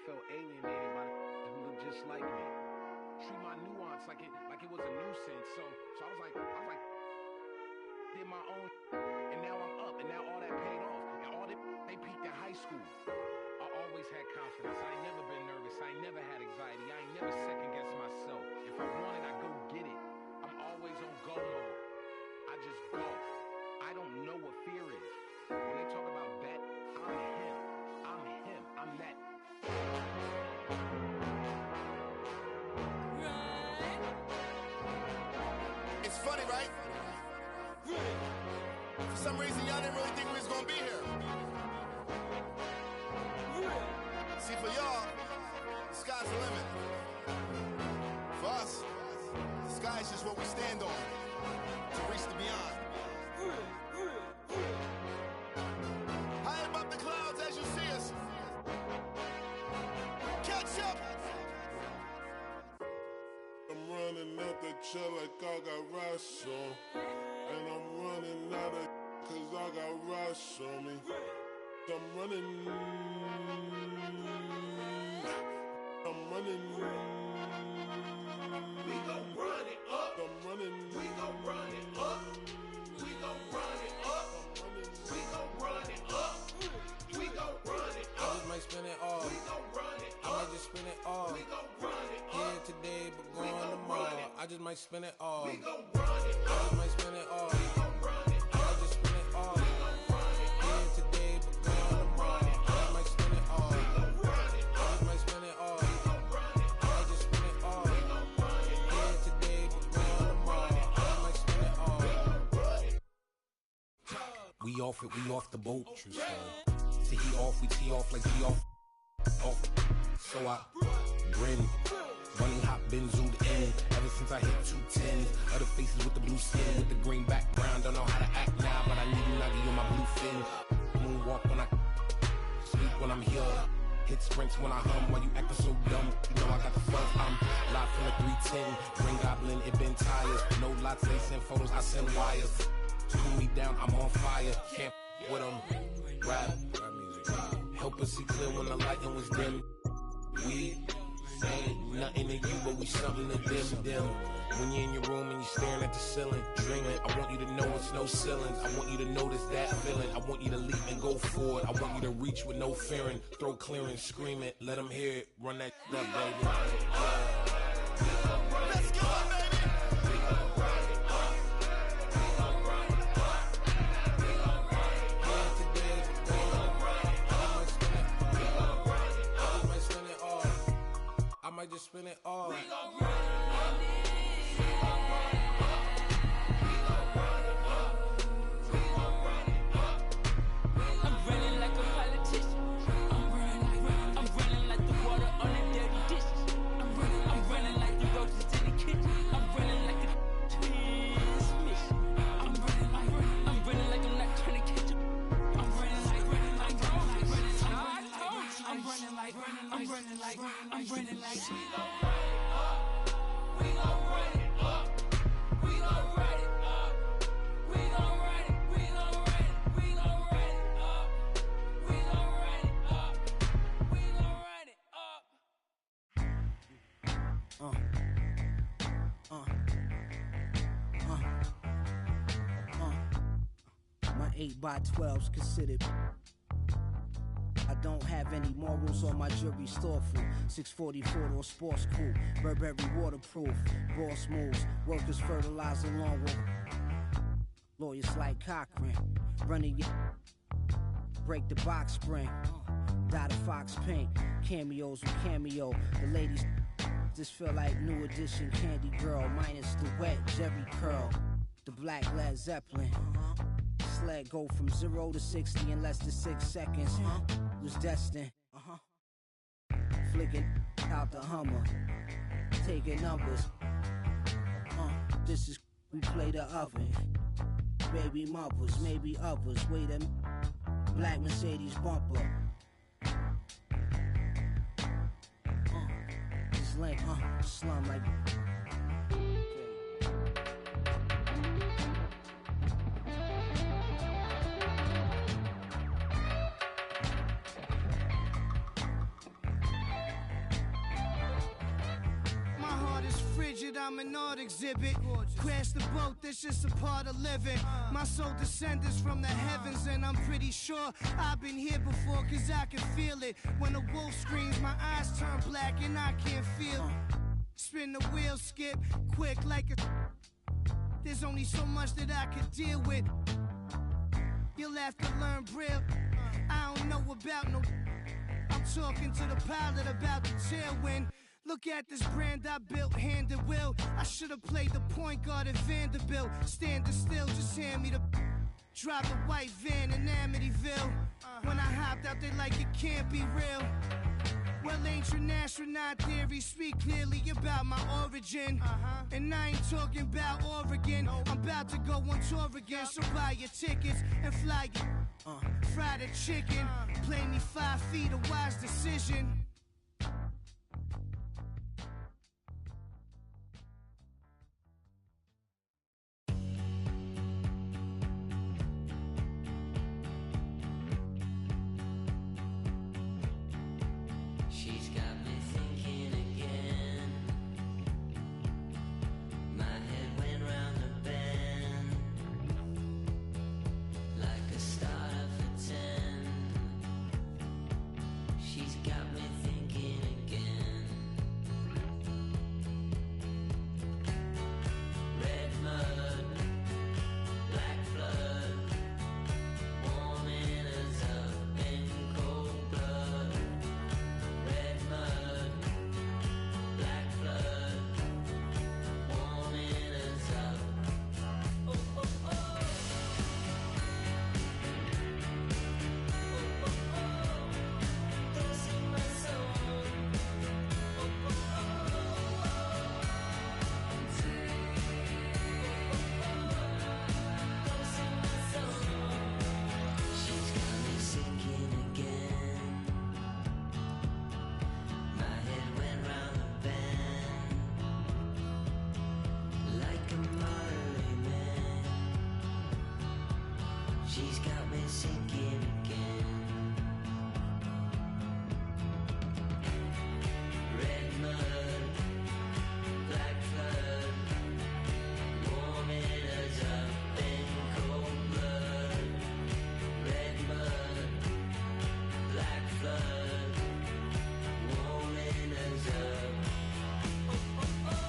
felt alienated by the who looked just like me. Treat my nuance like it was a nuisance. So I was like, did my own, and now I'm up, and now all that paid off, and all that they peaked at high school. I always had confidence. I ain't never been nervous. I ain't never had anxiety. I ain't never second guessed myself. If I want it, I go get it. I'm always on go mode. I just go. I don't know what fear is. When they talk about that, I'm him. I'm him. I'm that. It's funny, right? For some reason, y'all didn't really think we was gonna be here. See, for y'all, the sky's the limit. For us, the sky is just what we stand on to reach the beyond. High above the clouds as you see us. Catch up! I'm running out the chair like I got rice on. And I'm running out of cause I got rice on me. I'm running. We gon' run it up. I'm running. We gon' run it up. We gon' run it up. We gon' run it up. We gon' run it up. I just might spin it all. We gon' run it up. I might just spin it all. We gon' run it up. Here today, but gone tomorrow. I just might spin it all. We gon' run it up. I just might spin it all. We gon' run it I might just spin it all. We gon' run it up. Here today, but gone tomorrow. I just might spin it all. We gon' run it I up. just might spin it all. We gon' run it I might just spin it all. We gon' run it up. Here today, but gone tomorrow. I just might spin it all. We off it, we off the boat, true story. See he off, we tee off like he off. So I grin, running hot, been zoomed in. Ever since I hit 210, other faces with the blue skin, with the green background. Don't know how to act now, but I need a nuggie on my blue fin. Moonwalk when I sleep when I'm here. Hit sprints when I hum, while you acting so dumb. You know I got the fuzz, I'm live from the 310. Green Goblin, it been tires. No lots, they send photos, I send wires. Cool me down, I'm on fire. Can't with them. Rap music. Help us see clear when the lighting was dim. We ain't nothing to you, but we something to them. When you're in your room and you're staring at the ceiling, dreaming, I want you to know it's no ceilings. I want you to notice that feeling. I want you to leap and go forward. I want you to reach with no fearing. Throw clearance, scream it, let them hear it. Run that up, baby. Let's go, baby! I might just spin it all. My 8x12's considered. I don't have any morals on my jury's thoughtful. 644 or sports cool, Burberry waterproof. Boss moves, workers fertilize along with lawyers like Cochran. Running your break the box spring. Dot of fox paint, cameos with cameo. The ladies just feel like new edition Candy Girl, minus the wet Jerry curl. The black Led Zeppelin. Sled go from 0 to 60 in less than 6 seconds. Was destined. Flicking out the Hummer, taking numbers. This is we play the oven. Baby mothers, maybe others. Wait a black Mercedes bumper. This link, slum like. I'm an art exhibit. Crash the boat, that's just a part of living. My soul descendants from the heavens, and I'm pretty sure I've been here before, cause I can feel it. When a wolf screams, my eyes turn black and I can't feel. Spin the wheel, skip, quick like a... There's only so much that I could deal with. You'll have to learn Braille. I don't know about no... I'm talking to the pilot about the tailwind. Look at this brand I built, hand and will. I should've played the point guard at Vanderbilt. Standing still, just hand me the... Drive the white van in Amityville. When I hopped out, they like it can't be real. Well, ancient astronaut theory speak clearly about my origin. And I ain't talking about Oregon. I'm about to go on tour again, so buy your tickets and fly your fry the chicken. Play me 5 feet, a wise decision. She's got me thinking again. My head went round the bend like a starter for 10. She's got me thinking again. Red mud, black flood, warming us up in cold blood. Red mud, black flood, warming us up. Oh, oh, oh. Oh, oh, oh. Don't sing my song. Oh, oh, oh. Don't sing my song. She's got me sinking again. My head went round the bend like a Marley man. She's got me sinking again. Red mud, black flood, warming us up in cold blood. Red mud, black flood, warming us up. Oh, oh, oh.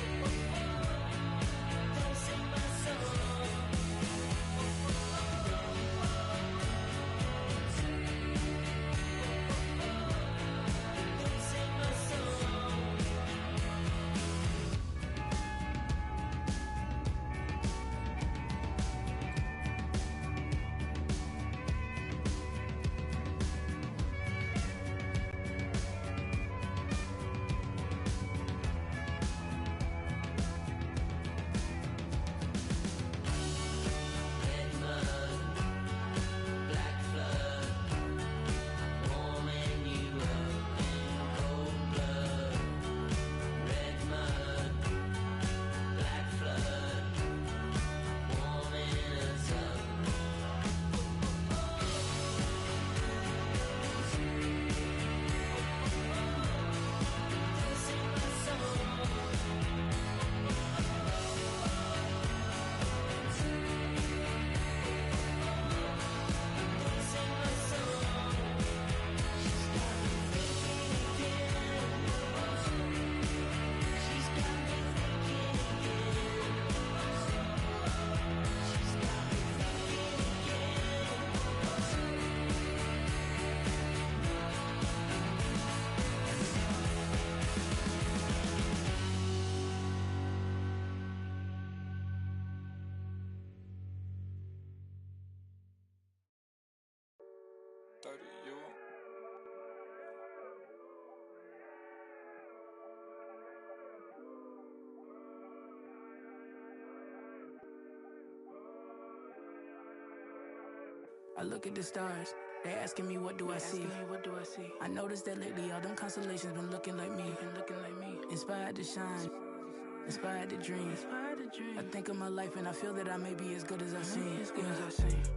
Oh, oh, oh. Don't sing my song. Oh, oh, oh. Don't sing my song. Red mud, black flood, warming you up in cold blood. Red mud, black flood, warming us up. Don't sing my song. Don't sing my song. She's got me thinking again. She's got me thinking again. She's got me thinking again. I look at the stars, they asking me what do I see. I noticed that lately all them constellations been looking like me. Inspired to shine, inspired to dream. I think of my life and I feel that I may be as good as I seem.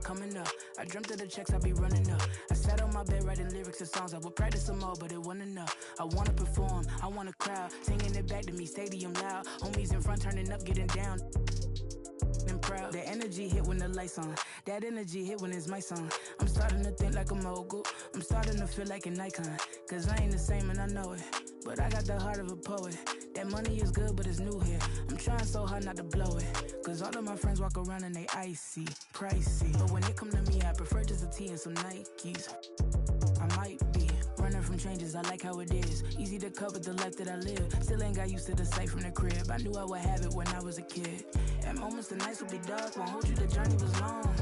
Coming up, I dreamt of the checks I be running up. I sat on my bed writing lyrics and songs. I would practice some more, but it wasn't enough. I wanna perform, I want a crowd singing it back to me, stadium loud. Homies in front turning up, getting down. And proud. The energy hit when the lights on. That energy hit when it's my song. I'm starting to think like a mogul. I'm starting to feel like an icon. Cause I ain't the same and I know it. But I got the heart of a poet. That money is good, but it's new here. I'm trying so hard not to blow it. Cause all of my friends walk around and they icy, pricey. But when it come to me, I prefer just a tee and some Nikes. I might be running from changes, I like how it is. Easy to cover the life that I live. Still ain't got used to the sight from the crib. I knew I would have it when I was a kid. At moments the nights would be dark, won't hold you, the journey was long.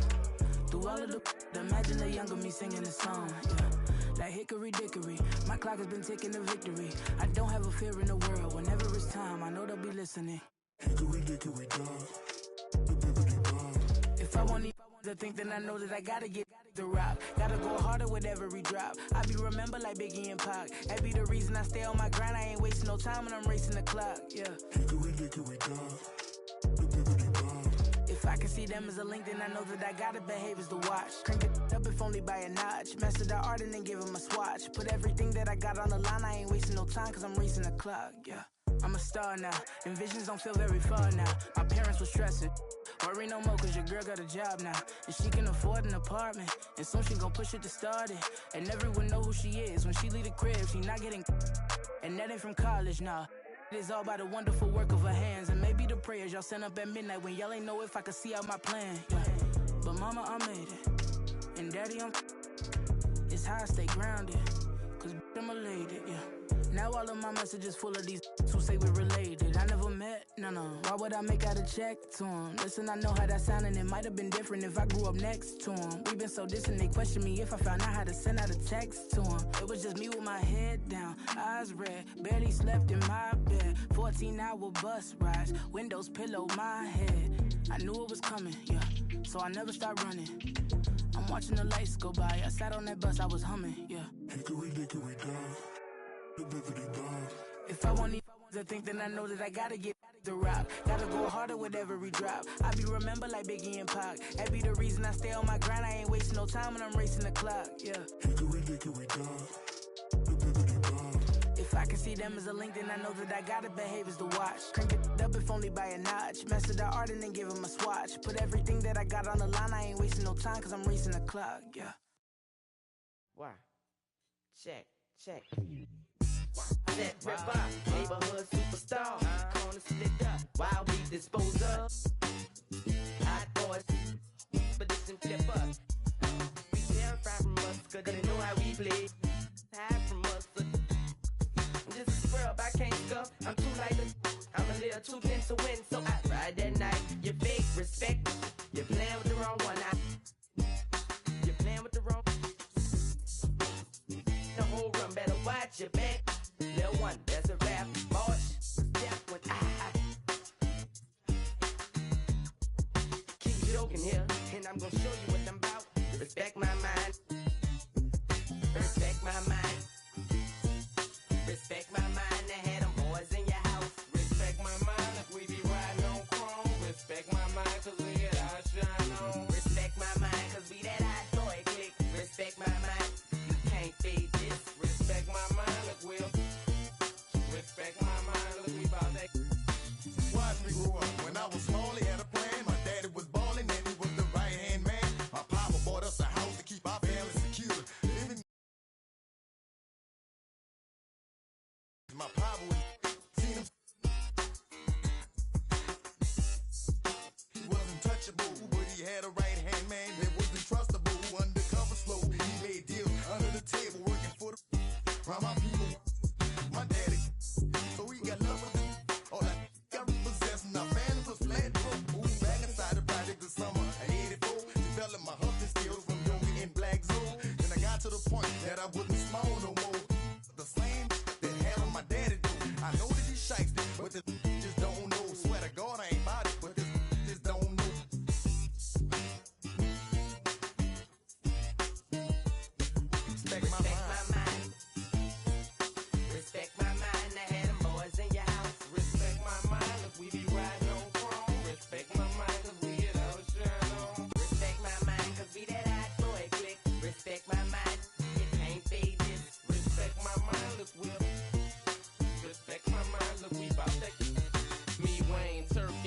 Through all of the imagine the younger me singing this song, yeah. Like hickory dickory, my clock has been ticking to victory. I don't have a fear in the world, whenever it's time, I know they'll be listening. Hickory dickory dog. If I want to think, then I know that I gotta get the rock. Gotta go harder with every drop. I be remembered like Biggie and Pac. That be the reason I stay on my grind. I ain't wasting no time when I'm racing the clock, yeah. Hickory dickory dog. If I can see them as a link, then I know that I gotta behave as the watch. Crank it up if only by a notch. Master the art and then give him a swatch. Put everything that I got on the line. I ain't wasting no time cause I'm racing the clock, yeah. I'm a star now, and visions don't feel very far now. My parents were stressing. Worry no more cause your girl got a job now. And she can afford an apartment. And soon she gon' push it to start it. And everyone know who she is. When she leave the crib, she not getting. And that ain't from college, nah. It is all by the wonderful work of her hands. And maybe the prayers y'all sent up at midnight when y'all ain't know if I could see out my plan, yeah. But mama, I made it. And daddy, it's how I stay grounded. Cause I'm elated, yeah. Now all of my messages full of these who say we're related. I never met, no. Why would I make out a check to him? Listen, I know how that sounded. It might have been different if I grew up next to him. We've been so distant, they question me if I found out how to send out a text to him. It was just me with my head down, eyes red, barely slept in my bed. 14-hour bus rides, windows pillow my head. I knew it was coming, yeah, so I never stopped running. I'm watching the lights go by. I sat on that bus, I was humming, yeah. Hickory dickory dog. If I want to think, then I know that I gotta get the rock. Gotta go harder with every drop. I be remembered like Biggie and Pac. That be the reason I stay on my grind. I ain't wasting no time when I'm racing the clock, yeah. Hickory dickory dog. If I can see them as a link, then I know that I gotta behave as the watch. Crank it up if only by a notch. Master the art and then give him a swatch. Put everything that I got on the line. I ain't wasting no time cause I'm racing the clock, yeah. Why? Check. That ripper, neighborhood superstar. Corner split up while we dispose of hot boys, but this and flip up. We tear fry from us, cause they know how we play. Hide from us, this is world I can't scuff. I'm too light, I'm a little too thin to win. So I ride that night, you fake respect. You're playing with the wrong one. You're playing with the wrong. The whole run better watch your back. Little one, that's a rap, boys. That one, Keep joking here, and I'm gonna show you what I'm about. Respect my mind. Respect my mind. Respect my mind. They had them boys in your house. Respect my mind if we be riding on chrome. Respect my mind cause we get our shine on. Respect my mind cause we that hot boy click. Respect my mind. You can't fade this. Respect my mind if we'll. Respect my mind, look, we bout that. Watch me grow up. When I was small, he had a plan. My daddy was ballin' and he was the right-hand man. My papa bought us a house to keep our family secure. Living my papa was seen him. He wasn't touchable, but he had a right-hand man that wasn't trustable. Undercover slow, he made deals under the table, working for the around my people. My daddy, so we got love with him. All that I repossessed, and our family was flat broke. Moved back inside the project this summer at 84. Developed my hustle skills from yoga in Black Zone. Then I got to the point that I wasn't small no more. The same that had on my daddy do.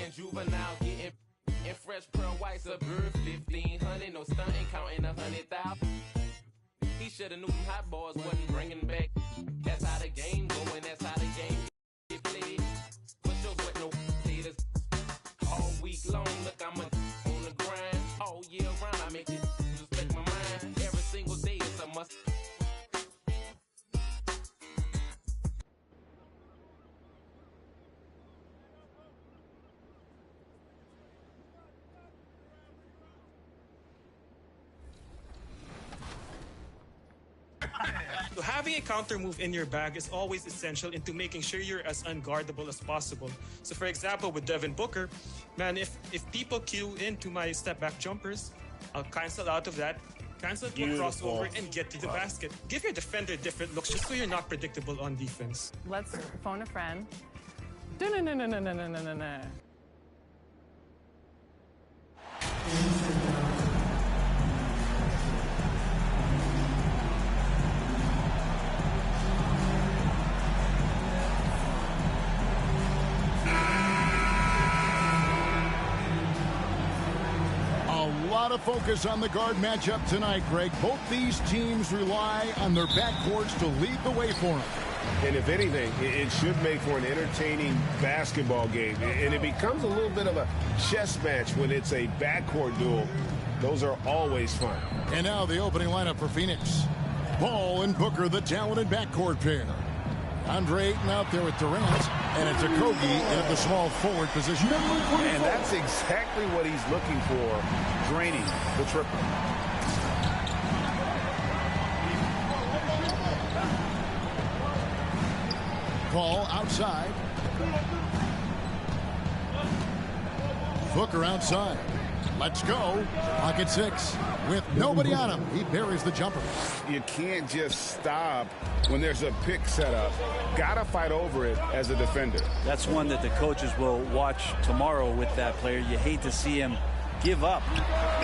and juvenile getting and fresh pearl whites a bird 1500, no stunting, counting 100,000. He shoulda knew them hot boys wasn't bringing back. That's how the game going, that's how the game get played. Push your with no haters all week long. Look, I'm on the grind all year round. I make it respect my mind. Every single day it's a must. So having a counter move in your bag is always essential into making sure you're as unguardable as possible. So for example, with Devin Booker, man, if people queue into my step back jumpers, I'll cancel out of that, cancel to a crossover, and get to the basket. Give your defender different looks just so you're not predictable on defense. Let's phone a friend. No. A lot of focus on the guard matchup tonight, Greg. Both these teams rely on their backcourts to lead the way for them. And if anything, it should make for an entertaining basketball game. And it becomes a little bit of a chess match when it's a backcourt duel. Those are always fun. And now the opening lineup for Phoenix. Ball and Booker, the talented backcourt pair. Andre Ayton out there with Durant, and it's Okogie at the small forward position. And that's exactly what he's looking for, draining the triple. Ball outside. Booker outside. Let's go. Pocket 6 with nobody on him. He buries the jumper. You can't just stop when there's a pick set up. Gotta fight over it as a defender. That's one that the coaches will watch tomorrow with that player. You hate to see him give up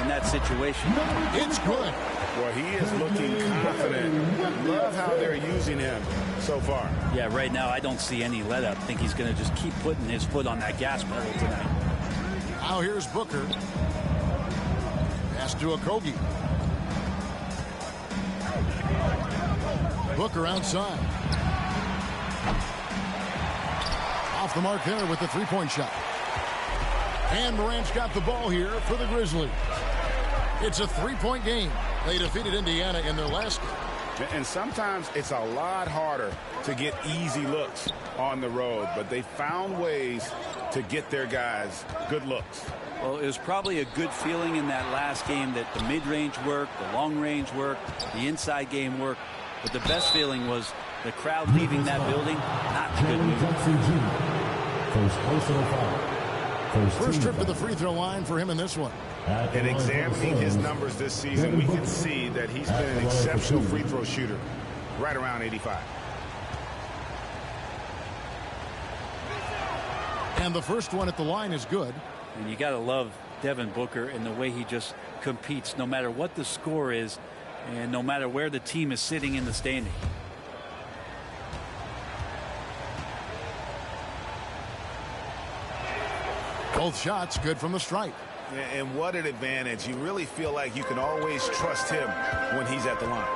in that situation. It's good. Well, he is looking confident. Love how they're using him so far. Yeah, right now I don't see any let up. I think he's going to just keep putting his foot on that gas pedal tonight. Now here's Booker. Pass to Okogie. Booker outside. Off the mark there with the three-point shot. And Morant's got the ball here for the Grizzlies. It's a three-point game. They defeated Indiana in their last game. And sometimes it's a lot harder to get easy looks on the road, but they found ways to get their guys good looks. Well, it was probably a good feeling in that last game that the mid-range worked, the long-range worked, the inside game worked. But the best feeling was the crowd leaving that building, not the good news. First trip to the free throw line for him in this one. And examining his numbers this season, we can see that he's been an exceptional free throw shooter, right around 85. And the first one at the line is good. And you got to love Devin Booker and the way he just competes no matter what the score is and no matter where the team is sitting in the standing. Both shots good from the stripe. And what an advantage. You really feel like you can always trust him when he's at the line.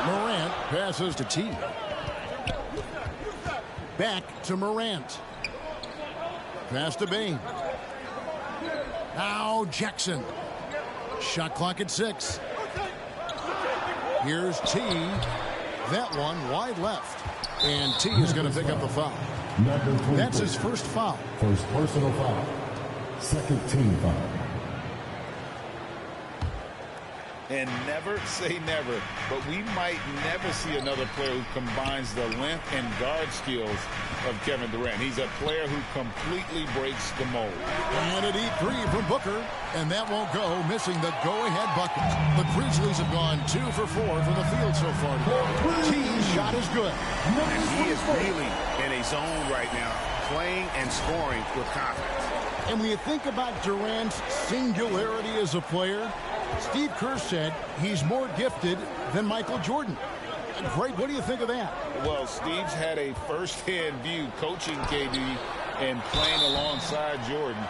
Morant passes to T. Back to Morant. Pass to Bain. Now Jackson. Shot clock at 6. Here's T. That one wide left. And T is going to pick up the foul. That's his first foul. First personal foul. Second team foul. And never say never, but we might never see another player who combines the length and guard skills of Kevin Durant. He's a player who completely breaks the mold. And a deep three from Booker, and that won't go, missing the go-ahead bucket. The Grizzlies have gone 2 for 4 from the field so far. T's shot is good. And he is really in a zone right now, playing and scoring with confidence. And when you think about Durant's singularity as a player, Steve Kerr said he's more gifted than Michael Jordan. Greg, what do you think of that? Well, Steve's had a first-hand view coaching KD and playing alongside Jordan.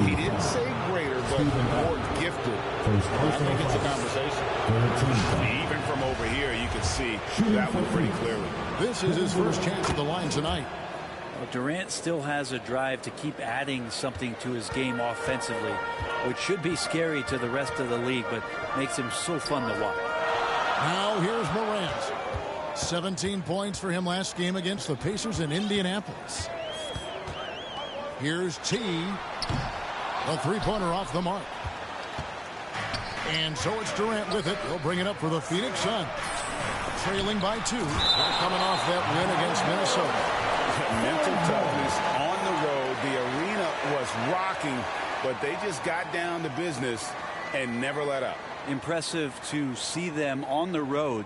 He didn't say greater, but more gifted. I think it's a conversation. Even from over here, you can see that one pretty clearly. This is his first chance at the line tonight. Well, Durant still has a drive to keep adding something to his game offensively, which should be scary to the rest of the league, but makes him so fun to watch. Now here's Morant. 17 points for him last game against the Pacers in Indianapolis. Here's T. A three-pointer off the mark. And so it's Durant with it. He'll bring it up for the Phoenix Suns. Trailing by 2. They're coming off that win against Minnesota. Mental toughness on the road. The arena was rocking, but they just got down to business and never let up. Impressive to see them on the road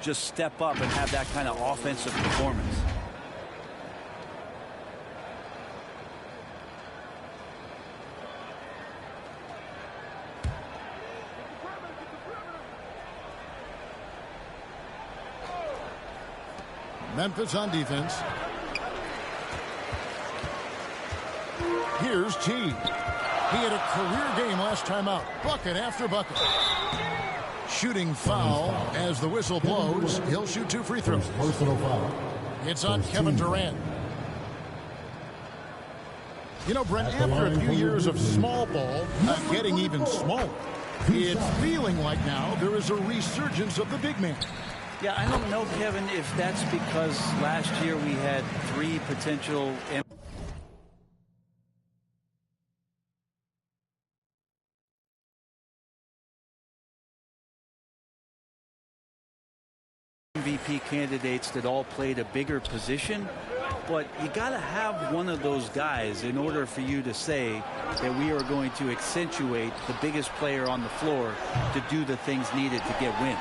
just step up and have that kind of offensive performance. Memphis on defense. Here's T. He had a career game last time out. Bucket after bucket. Shooting foul as the whistle blows. He'll shoot 2 free throws. It's on Kevin Durant. You know, Brent, after a few years of small ball, getting even smaller, it's feeling like now there is a resurgence of the big man. Yeah, I don't know, Kevin, if that's because last year we had 3 potential MVP candidates that all played a bigger position, but you got to have one of those guys in order for you to say that we are going to accentuate the biggest player on the floor to do the things needed to get wins.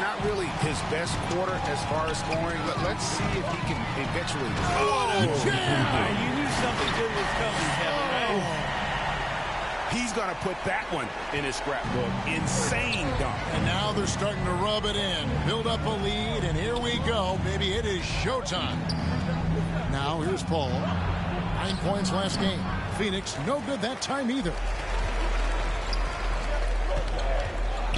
Not really his best quarter as far as scoring. Let's see if he can eventually. You knew something good was coming, Kevin, right? He's going to put that one in his scrapbook. Insane dunk. And now they're starting to rub it in. Build up a lead, and here we go. Baby, it is showtime. Now here's Paul. 9 points last game. Phoenix, no good that time either.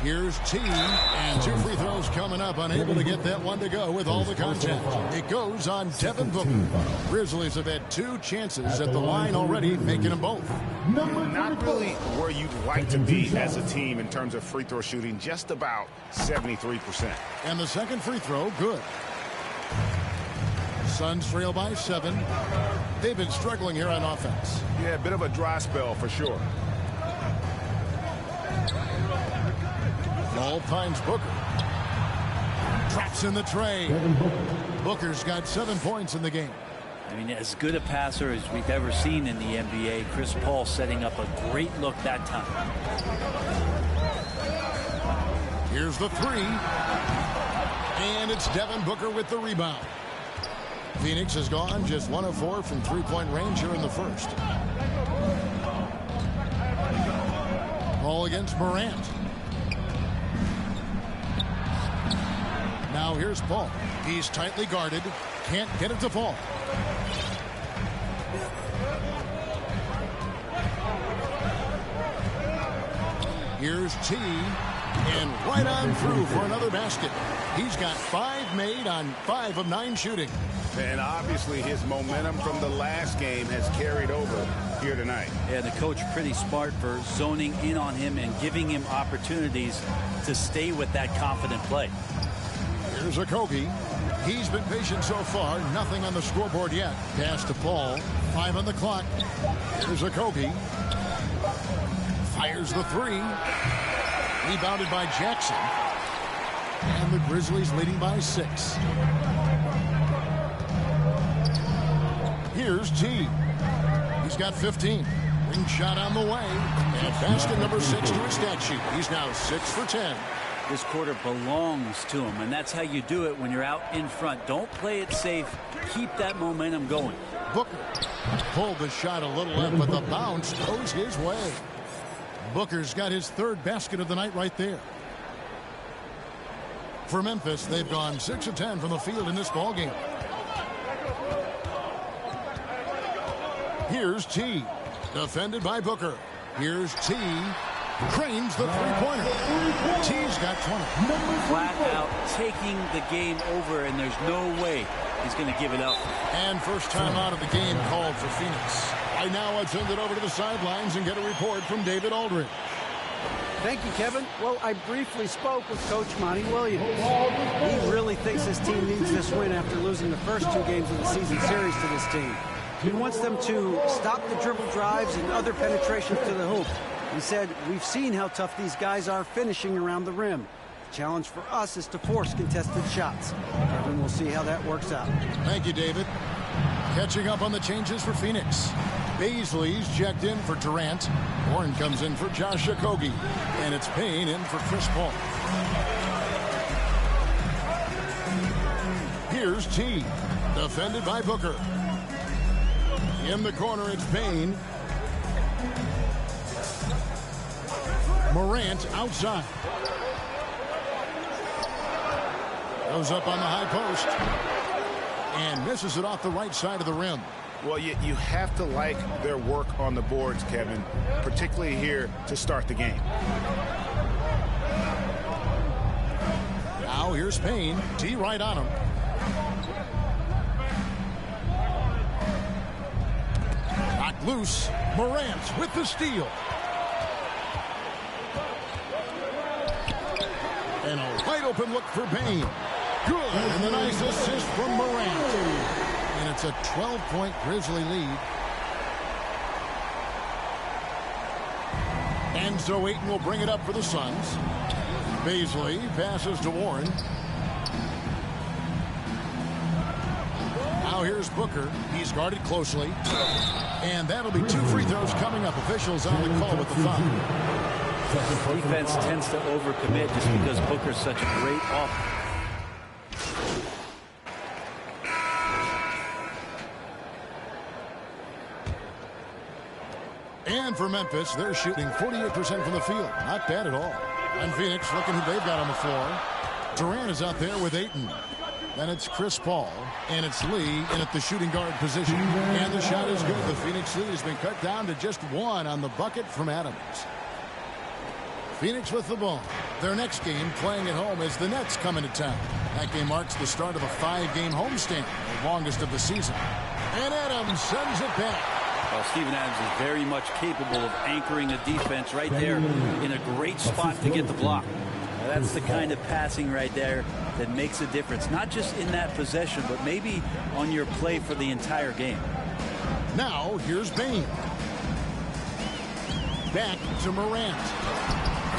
Here's T, and 2 free throws coming up. Unable to get that one to go with all the contact. It goes on Devin Booker. Grizzlies have had 2 chances at the line already, making them both. Not really where you'd like to be as a team in terms of free throw shooting, just about 73%. And the second free throw, good. Suns trail by 7. They've been struggling here on offense. Yeah, a bit of a dry spell for sure. Ball finds Booker. Traps in the tray. Booker's got 7 points in the game. I mean, as good a passer as we've ever seen in the NBA. Chris Paul setting up a great look that time. Here's the 3. And it's Devin Booker with the rebound. Phoenix has gone just 1 of 4 from 3-point range here in the first. Ball against Morant. Now here's Paul. He's tightly guarded. Can't get it to fall. Here's T. And right on through for another basket. He's got 5 made on 5 of 9 shooting. And obviously his momentum from the last game has carried over here tonight. Yeah, the coach pretty smart for zoning in on him and giving him opportunities to stay with that confident play. Here's a Kobe. He's been patient so far. Nothing on the scoreboard yet. Pass to Paul. 5 on the clock. Here's a Kobe. Fires the 3. Rebounded by Jackson. And the Grizzlies leading by 6. Here's T. He's got 15. Ring shot on the way. And basket number 6 to his stat sheet. He's now 6 for 10. This quarter belongs to him, and that's how you do it when you're out in front. Don't play it safe. Keep that momentum going. Booker pulled the shot a little up, but the bounce goes his way. Booker's got his third basket of the night right there. For Memphis, they've gone 6 of 10 from the field in this ballgame. Here's T. Defended by Booker. Here's T. Cranes the three-pointer. T's got 20. Flat out taking the game over, and there's no way he's going to give it up. And first time out of the game called for Phoenix. Right now, I'll send it over to the sidelines and get a report from David Aldridge. Thank you, Kevin. Well, I briefly spoke with Coach Monty Williams. He really thinks his team needs this win after losing the first 2 games of the season series to this team. He wants them to stop the dribble drives and other penetrations to the hoop. He said, we've seen how tough these guys are finishing around the rim. The challenge for us is to force contested shots. And we'll see how that works out. Thank you, David. Catching up on the changes for Phoenix. Baisley's checked in for Durant. Warren comes in for Josh Okogie. And it's Payne in for Chris Paul. Here's T. Defended by Booker. In the corner, it's Payne. Morant outside. Goes up on the high post. And misses it off the right side of the rim. Well, you have to like their work on the boards, Kevin, particularly here to start the game. Now here's Payne. T right on him. Knocked loose. Morant with the steal. And a wide open look for Payne. Good. And the nice assist from Morant. And it's a 12-point Grizzly lead. And so Ayton will bring it up for the Suns. Baisley passes to Warren. Now here's Booker. He's guarded closely. And that'll be 2 free throws coming up. Officials on the call with the foul. Defense tends to overcommit just because Booker's such a great offense. And for Memphis, they're shooting 48% from the field. Not bad at all. And Phoenix, looking who they've got on the floor. Durant is out there with Ayton. Then it's Chris Paul. And it's Lee in at the shooting guard position. And the shot is good. The Phoenix lead has been cut down to just 1 on the bucket from Adams. Phoenix with the ball. Their next game playing at home as the Nets come into town. That game marks the start of a 5-game homestand, the longest of the season. And Adams sends it back. Well, Steven Adams is very much capable of anchoring a defense right there in a great spot to get the block. Now, that's the kind of passing right there that makes a difference, not just in that possession, but maybe on your play for the entire game. Now, here's Payne. Back to Morant.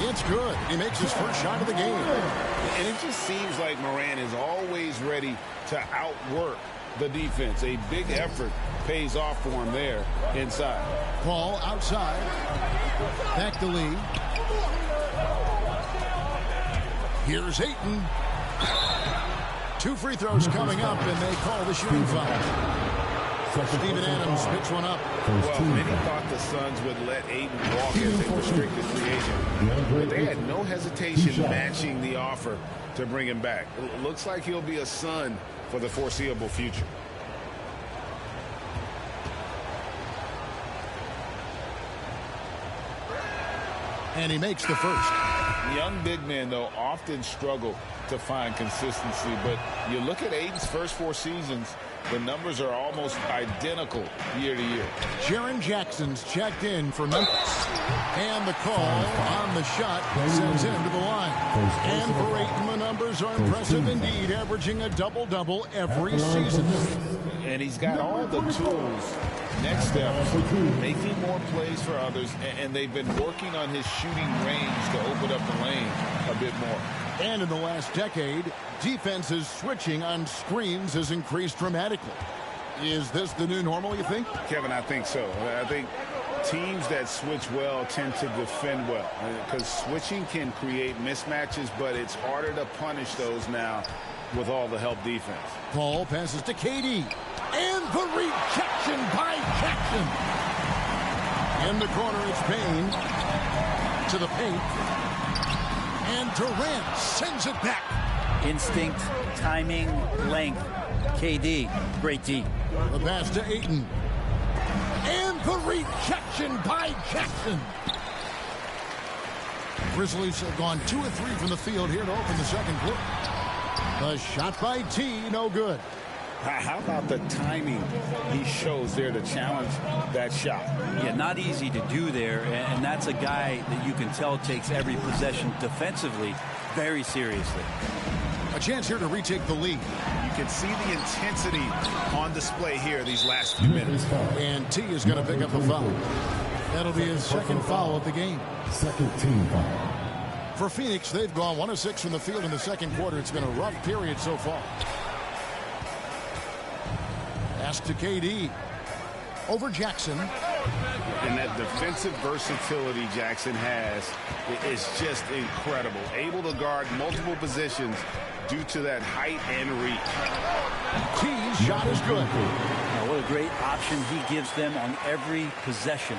It's good. He makes his first shot of the game. And it just seems like Morant is always ready to outwork the defense. A big effort pays off for him there inside. Paul outside. Back to Lee. Here's Ayton. 2 free throws coming up, and they call the shooting foul. Steven Adams picks one up. Well, many thought the Suns would let Ayton walk as a restricted free agent, but they had no hesitation matching the offer to bring him back. It looks like he'll be a Sun for the foreseeable future. And he makes the first. Young big men, though, often struggle to find consistency, but you look at Ayton's first 4 seasons, the numbers are almost identical year to year. Jaren Jackson's checked in for Memphis. And the call on the shot sends him to the line. And for Ayton, the numbers are impressive indeed, averaging a double-double every season. And he's got all the tools. Next step, making more plays for others, and they've been working on his shooting range to open up the lane a bit more. And in the last decade, defenses switching on screens has increased dramatically. Is this the new normal, you think? Kevin, I think so. I think teams that switch well tend to defend well, because switching can create mismatches, but it's harder to punish those now with all the help defense. Paul passes to KD. And the rejection by Jackson. In the corner, it's Payne. to the paint. And Durant sends it back. Instinct, timing, length. KD, great D. The pass to Ayton. And the rejection by Jackson. Grizzlies have gone 2 of 3 from the field here to open the second quarter. The shot by T, no good. How about the timing he shows there to challenge that shot? Yeah, not easy to do there, and that's a guy that you can tell takes every possession defensively very seriously. A chance here to retake the lead. You can see the intensity on display here these last few minutes. And T is going to pick up the foul. That'll be his second foul of the game. Second team foul. For Phoenix, they've gone 1 of 6 from the field in the second quarter. It's been a rough period so far. Pass to KD. Over Jackson. And that defensive versatility Jackson has is just incredible. Able to guard multiple positions due to that height and reach. T's shot is good. Now, what a great option he gives them on every possession.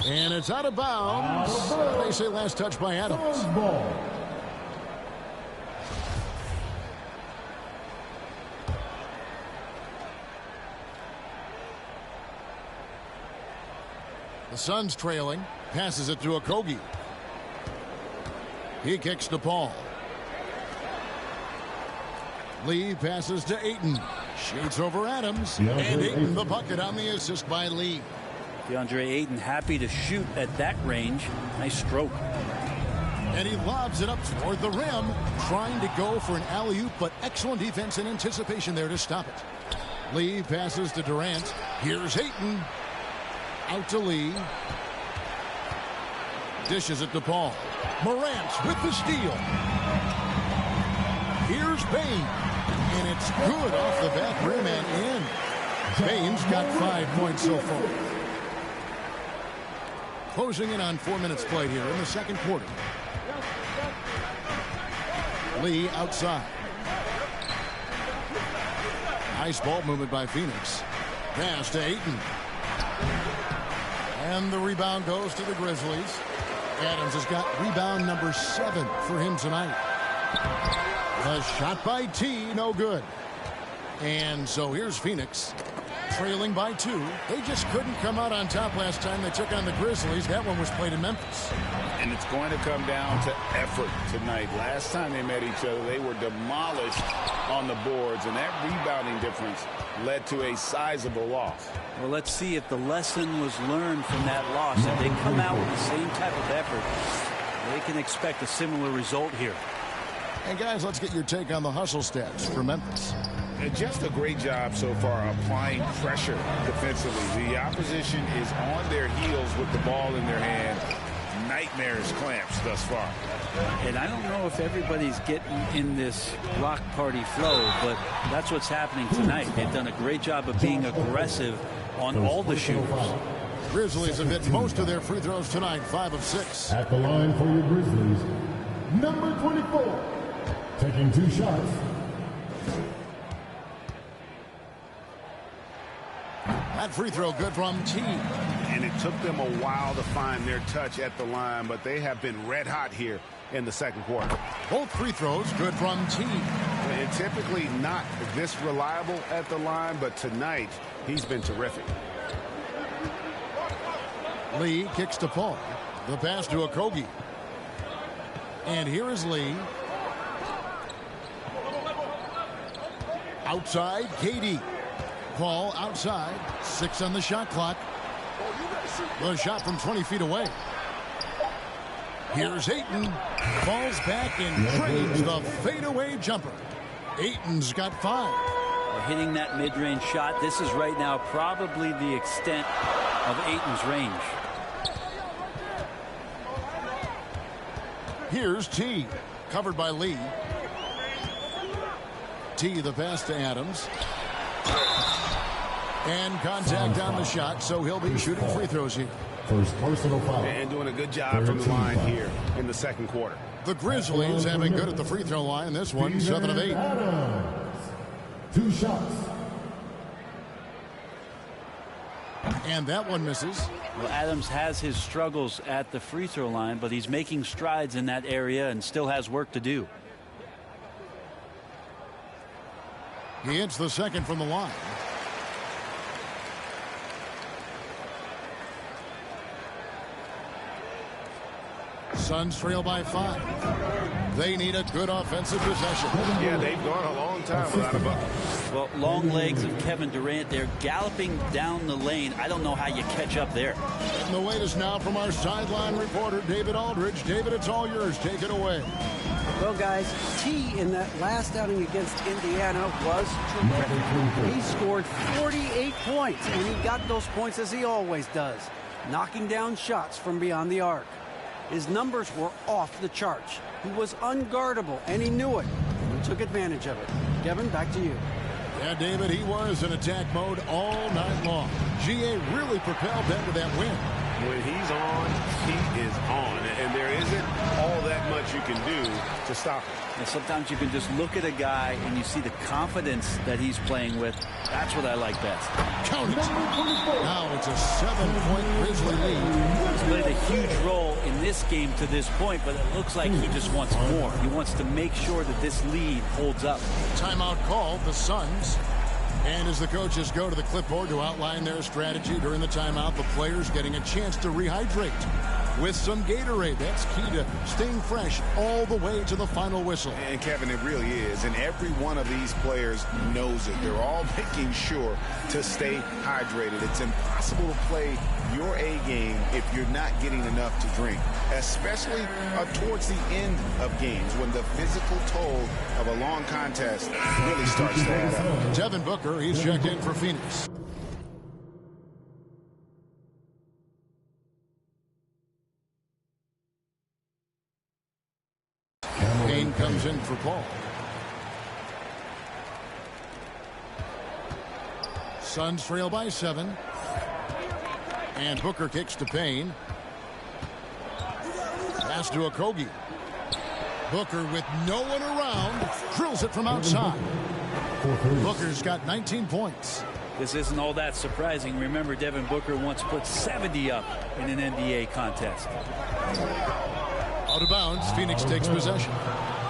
And it's out of bounds. They say last touch by Adams. The Suns trailing. Passes it to Okogie. He kicks to Paul. Lee passes to Ayton. Shades over Adams. And Ayton the bucket on the assist by Lee. DeAndre Ayton happy to shoot at that range. Nice stroke. And he lobs it up toward the rim, trying to go for an alley-oop, but excellent defense and anticipation there to stop it. Lee passes to Durant. Here's Ayton. Out to Lee. Dishes it to Paul. Morant with the steal. Here's Bain. And it's good off the back rim and in. Bain's got 5 points so far. Closing in on 4 minutes played here in the second quarter. Lee outside. Nice ball movement by Phoenix. Pass to Ayton. And the rebound goes to the Grizzlies. Adams has got rebound number 7 for him tonight. The shot by T, no good. And so here's Phoenix, trailing by 2. They just couldn't come out on top last time they took on the Grizzlies. That one was played in Memphis. And it's going to come down to effort tonight. Last time they met each other, they were demolished on the boards, and that rebounding difference led to a sizable loss. Well, let's see if the lesson was learned from that loss. If they come out with the same type of effort, they can expect a similar result here. And guys, let's get your take on the hustle stats for Memphis. And just a great job so far applying pressure defensively. The opposition is on their heels with the ball in their hand. Nightmares clamps thus far. And I don't know if everybody's getting in this block party flow, but that's what's happening tonight. They've done a great job of being aggressive on all the shooters. Grizzlies have hit most of their free throws tonight, 5 of 6. At the line for your Grizzlies, number 24, taking 2 shots. That free throw good from T. And it took them a while to find their touch at the line, but they have been red hot here in the second quarter. Both free throws good from T. And typically not this reliable at the line, but tonight he's been terrific. Lee kicks to Paul. The pass to Okogie. And here is Lee. Outside, KD. Paul outside. 6 on the shot clock. The shot from 20 feet away. Here's Ayton. Falls back and trades the fadeaway jumper. Ayton's got 5. Hitting that mid-range shot. This is right now probably the extent of Ayton's range. Here's T. Covered by Lee. T, the pass to Adams. And contact on the shot, so he'll be shooting free throws here. First personal foul. And doing a good job from the line here in the second quarter. The Grizzlies have been good at the free throw line. This one, 7 of 8. Adams. 2 shots. And that one misses. Well, Adams has his struggles at the free throw line, but he's making strides in that area and still has work to do. He hits the second from the line. Suns trail by 5. They need a good offensive possession. Yeah, they've gone a long time without a bucket. Well, long legs of Kevin Durant. They're galloping down the lane. I don't know how you catch up there. And the wait is now from our sideline reporter, David Aldridge. David, it's all yours. Take it away. Well, guys, T in that last outing against Indiana was terrific. He scored 48 points, and he got those points as he always does, knocking down shots from beyond the arc. His numbers were off the charts. He was unguardable, and he knew it. He took advantage of it. Kevin, back to you. Yeah, David, he was in attack mode all night long. GA really propelled them to that win. When he's on, he is on. And there isn't all that much you can do to stop him. And sometimes you can just look at a guy and you see the confidence that he's playing with. That's what I like best. Count it. Now it's a 7-point Grizzly lead. He's played a huge role in this game to this point, but it looks like he just wants more. He wants to make sure that this lead holds up. Timeout called, the Suns. And as the coaches go to the clipboard to outline their strategy during the timeout, the players getting a chance to rehydrate with some Gatorade. That's key to staying fresh all the way to the final whistle. And Kevin, it really is. And every one of these players knows it. They're all making sure to stay hydrated. It's impossible to play your A game if you're not getting enough to drink, especially towards the end of games when the physical toll of a long contest really starts to add up. Devin Booker, he's checked in for Phoenix. Payne comes in for Paul. Suns trail by 7. And Booker kicks to Payne. Pass to Okogie. Booker with no one around. Drills it from outside. Booker's got 19 points. This isn't all that surprising. Remember, Devin Booker once put 70 up in an NBA contest. Out of bounds, Phoenix takes possession.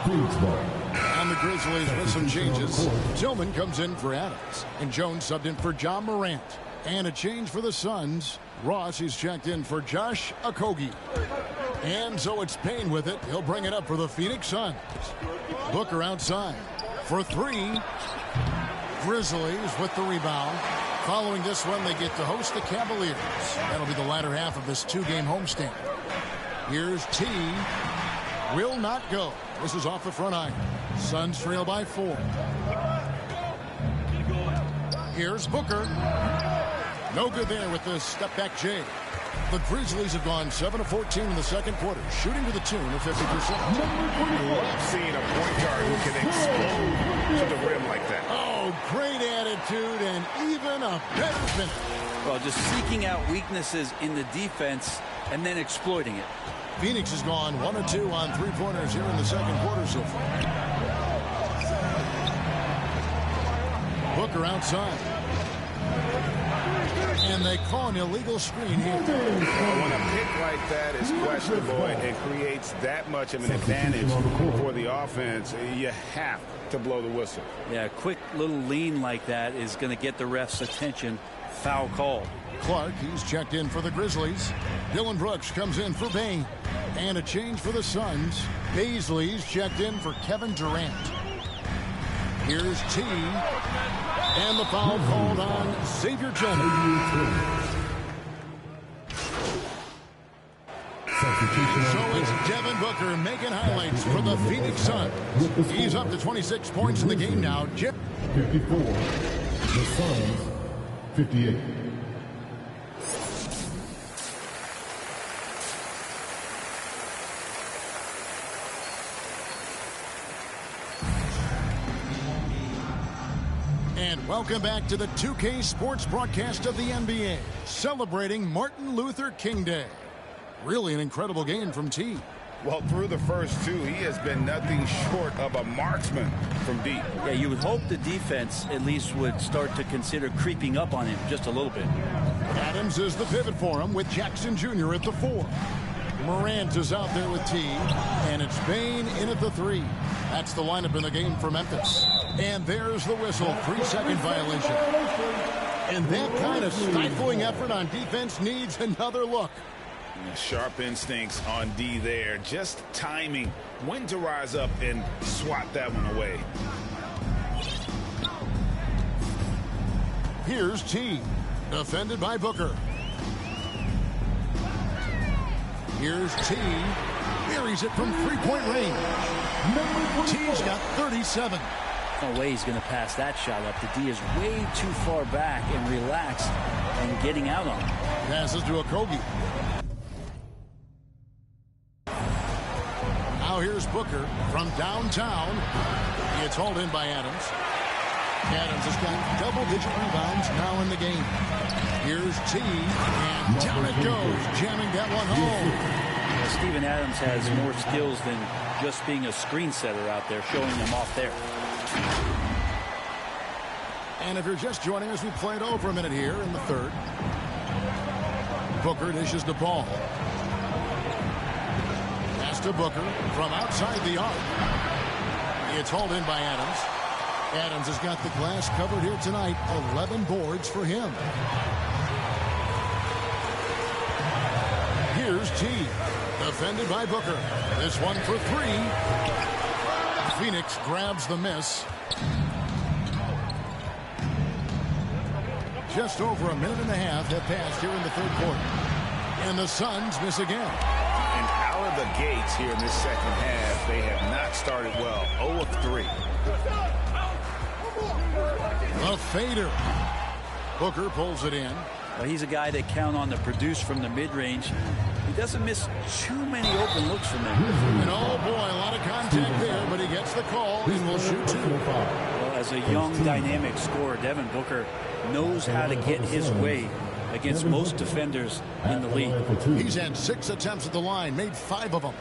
And the Grizzlies with some changes. Tillman comes in for Adams. And Jones subbed in for John Morant. And a change for the Suns. Ross is checked in for Josh Okogie. And so it's Payne with it. He'll bring it up for the Phoenix Suns. Booker outside for 3. Grizzlies with the rebound. Following this one, they get to host the Cavaliers. That'll be the latter half of this 2-game homestand. Here's T. Will not go. This is off the front iron. Suns trail by 4. Here's Booker. No good there with the step-back J. The Grizzlies have gone 7 of 14 in the second quarter, shooting to the tune of 50%. Love seeing a point guard who can explode to the rim like that. Oh, great attitude and even a better finish. Well, just seeking out weaknesses in the defense and then exploiting it. Phoenix has gone 1 of 2 on 3-pointers here in the second quarter so far. Booker outside. And they call an illegal screen here. When a pick like that is questionable and creates that much of an advantage for the offense, you have to blow the whistle. Yeah, a quick little lean like that is going to get the ref's attention. Foul call. Clark, he's checked in for the Grizzlies. Dylan Brooks comes in for Payne. And a change for the Suns. Baisley's checked in for Kevin Durant. Here's T. And the foul called on Xavier Tillman. So it's Devin Booker making highlights for the Phoenix Suns. He's up to 26 points in the game now. 54. The Suns, 58. And welcome back to the 2K Sports broadcast of the NBA, celebrating Martin Luther King Day. Really an incredible game from T. Well, through the first 2, he has been nothing short of a marksman from deep. Yeah, you would hope the defense at least would start to consider creeping up on him just a little bit. Adams is the pivot for him with Jackson Jr. at the 4. Morant is out there with T, and it's Bain in at the 3. That's the lineup in the game for Memphis. And there's the whistle, 3-second violation. And that kind of stifling effort on defense needs another look. Sharp instincts on D there. Just timing when to rise up and swat that one away. Here's T, defended by Booker. Here's T, buries it from three-point range. T's got 37. No way he's going to pass that shot up. The D is way too far back and relaxed and getting out on him. Passes to Okogie. Now here's Booker from downtown. It's hauled in by Adams. Adams has got double-digit rebounds now in the game. Here's T, and down it goes, jamming that one home. Steven Adams has more skills than just being a screen setter out there, showing them off there. And if you're just joining us, we played over a minute here in the third. Booker dishes the ball. Pass to Booker from outside the arc. It's hauled in by Adams. Adams has got the glass covered here tonight. 11 boards for him. Here's T, defended by Booker. This one for 3. Phoenix grabs the miss. Just over a minute and a half have passed here in the third quarter. And the Suns miss again. And out of the gates here in this second half, they have not started well. 0 of 3. A fader. Booker pulls it in. Well, he's a guy that count on to produce from the mid-range. He doesn't miss too many open looks from them. And oh boy, a lot of contact there, but he gets the call and will shoot 2. Well, as a young, dynamic scorer, Devin Booker knows how to get his way against most defenders in the league. He's had 6 attempts at the line, made 5 of them.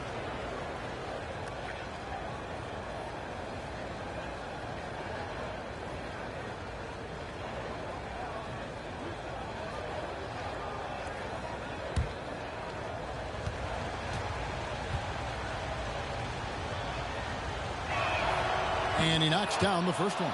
And he knocks down the first one.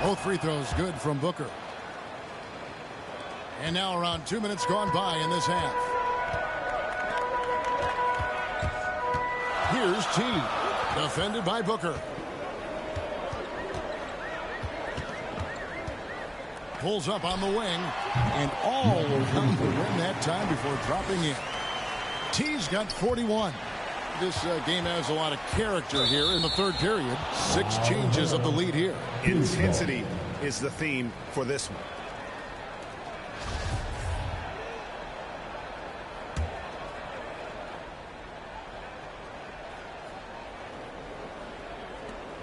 Both free throws good from Booker. And now around 2 minutes gone by in this half. Here's T, defended by Booker. Pulls up on the wing, and all will come to win that time before dropping in. T's got 41. This game has a lot of character here in the third period. 6 changes of the lead here. Intensity is the theme for this one.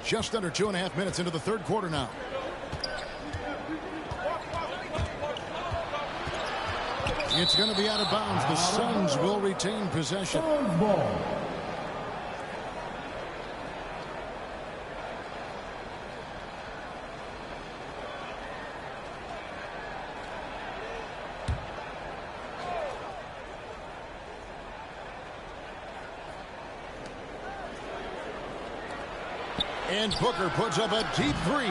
Just under 2.5 minutes into the third quarter now. It's going to be out of bounds. The Suns will retain possession. And Booker puts up a deep 3.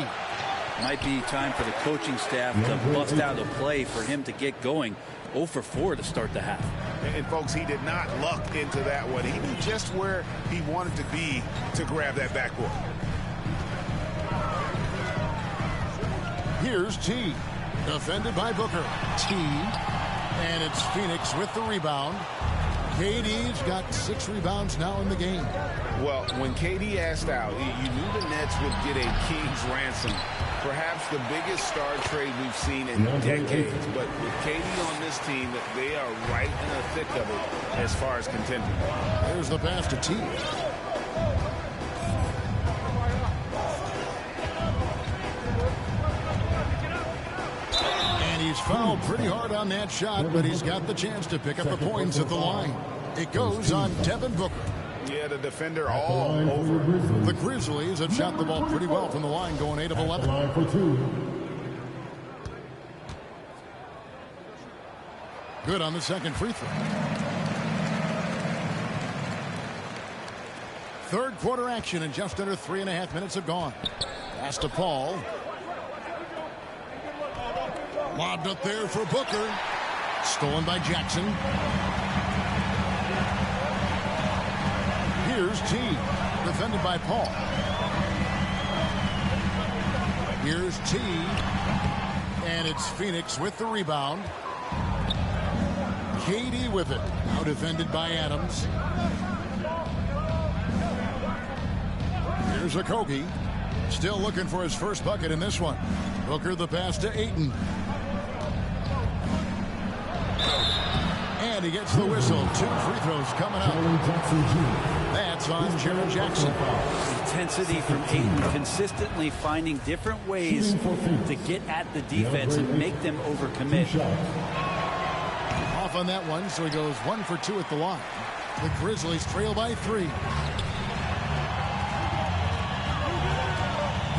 Might be time for the coaching staff to bust out a play for him to get going. 0 for 4 to start the half. And folks, he did not luck into that one. He knew just where he wanted to be to grab that backboard. Here's T, defended by Booker. T, and it's Phoenix with the rebound. KD's got 6 rebounds now in the game. Well, when KD asked out, you knew the Nets would get a king's ransom. Perhaps the biggest star trade we've seen in decades. But with KD on this team, they are right in the thick of it as far as contending. There's the pass to T. And he's fouled pretty hard on that shot, but he's got the chance to pick up the points at the line. It goes on Devin Booker. Yeah, the defender all over. The Grizzlies have shot the ball pretty well from the line, going 8 of 11. Line for 2. Good on the second free throw. Third quarter action, and just under 3.5 minutes have gone. Pass to Paul. Lobbed up there for Booker. Stolen by Jackson. Here's T. Defended by Paul. Here's T. And it's Phoenix with the rebound. KD with it. Now defended by Adams. Here's Okogie. Still looking for his first bucket in this one. Booker the pass to Ayton. And he gets the whistle. 2 free throws coming up. That's on Jaren Jackson. Intensity from Ayton, consistently finding different ways to get at the defense and make them overcommit. Off on that one, so he goes 1 for 2 at the line. The Grizzlies trail by 3.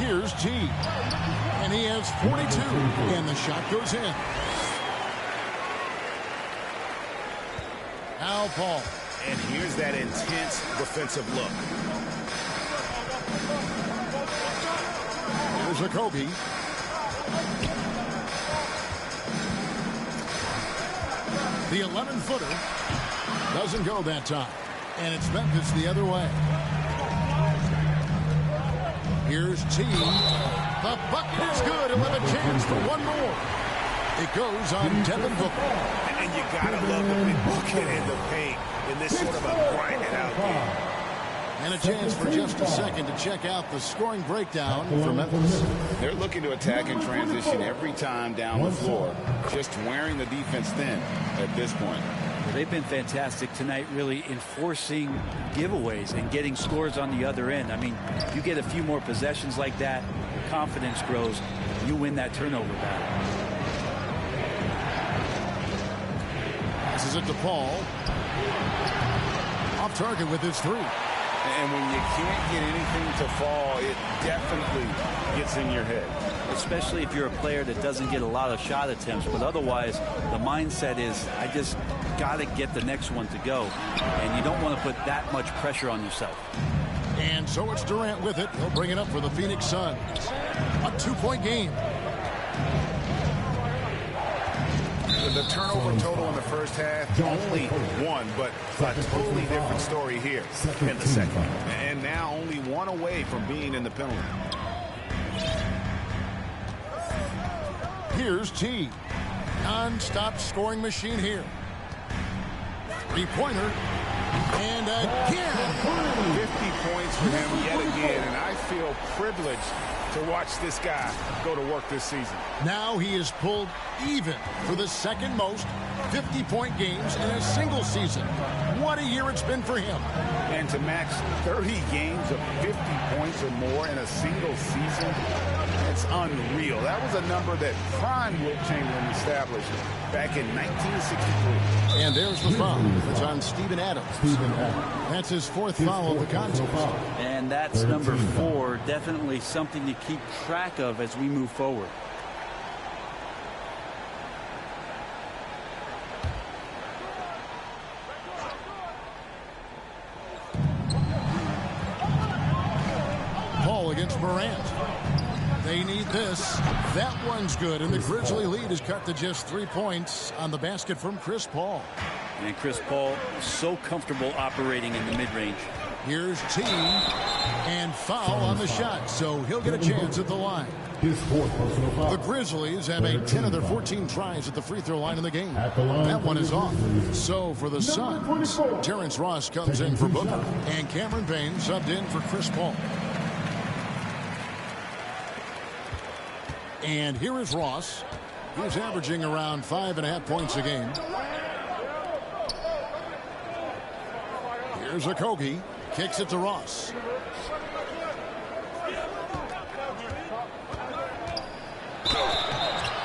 Here's T. And he has 42. And the shot goes in. Now Paul. And here's that intense defensive look. Here's Okogie. The 11-footer doesn't go that time. And it's Memphis the other way. Here's T. The bucket is good. He'll have a chance for one more. It goes on Devin Booker. And you gotta love the big bucket in the paint in this sort of a grinded out game. And a chance for just a second to check out the scoring breakdown for Memphis. They're looking to attack in transition every time down the floor, just wearing the defense thin at this point. Well, they've been fantastic tonight, really enforcing giveaways and getting scores on the other end. I mean, you get a few more possessions like that, confidence grows, you win that turnover battle. Passes it to Paul. Off target with his 3. And when you can't get anything to fall, it definitely gets in your head. Especially if you're a player that doesn't get a lot of shot attempts, but otherwise the mindset is, I just got to get the next one to go. And you don't want to put that much pressure on yourself. And so it's Durant with it. He'll bring it up for the Phoenix Suns. A 2-point game. The turnover total in the first half, only 1, but a totally different story here in the second. And now only 1 away from being in the penalty. Here's T. Non-stop scoring machine here. 3-pointer. And again. 50 points for him yet again. And I feel privileged to watch this guy go to work this season. Now he is pulled even for the second most 50-point games in a single season. What a year it's been for him. And to max 30 games of 50 points or more in a single season, it's unreal. That was a number that prime Wilt Chamberlain established back in 1963. And there's the foul. It's on Steven Adams. That's his 4th foul of the contest. And that's number 4. Definitely something to keep track of as we move forward. Paul against Morant. They need this. That one's good, and the Grizzly lead is cut to just 3 points on the basket from Chris Paul. And Chris Paul so comfortable operating in the mid-range. Here's T. And foul on the shot, so he'll get a chance at the line. His 4th personal foul. The Grizzlies have made 10 of their 14 tries at the free throw line in the game. That one is off. So for the Suns, Terrence Ross comes in for Booker, and Cameron Payne subbed in for Chris Paul. And here is Ross. He's averaging around 5.5 points a game. Here's Okogie. Kicks it to Ross.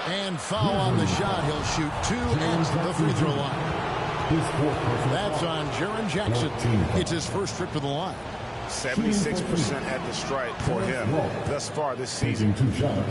And And foul on the shot. He'll shoot 2 at the free throw line. That's on Jaren Jackson. It's his first trip to the line. 76% at the stripe for him thus far this season. 2 shots.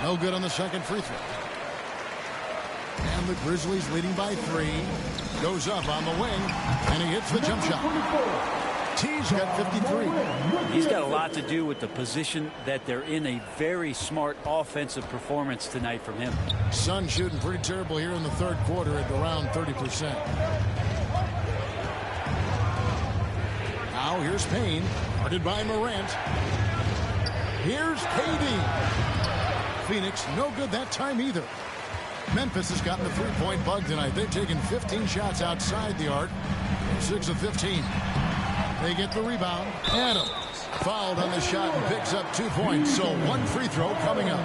No good on the second free throw. And the Grizzlies leading by 3. Goes up on the wing, and he hits the jump shot. T's got 53. He's got a lot to do with the position that they're in. A very smart offensive performance tonight from him. Sun shooting pretty terrible here in the third quarter at around 30%. Now here's Payne, guarded by Morant. Here's KD. Phoenix, no good that time either. Memphis has gotten the three-point bug tonight. They've taken 15 shots outside the arc. 6 of 15. They get the rebound. Adams fouled on the shot and picks up 2 points. So 1 free throw coming up.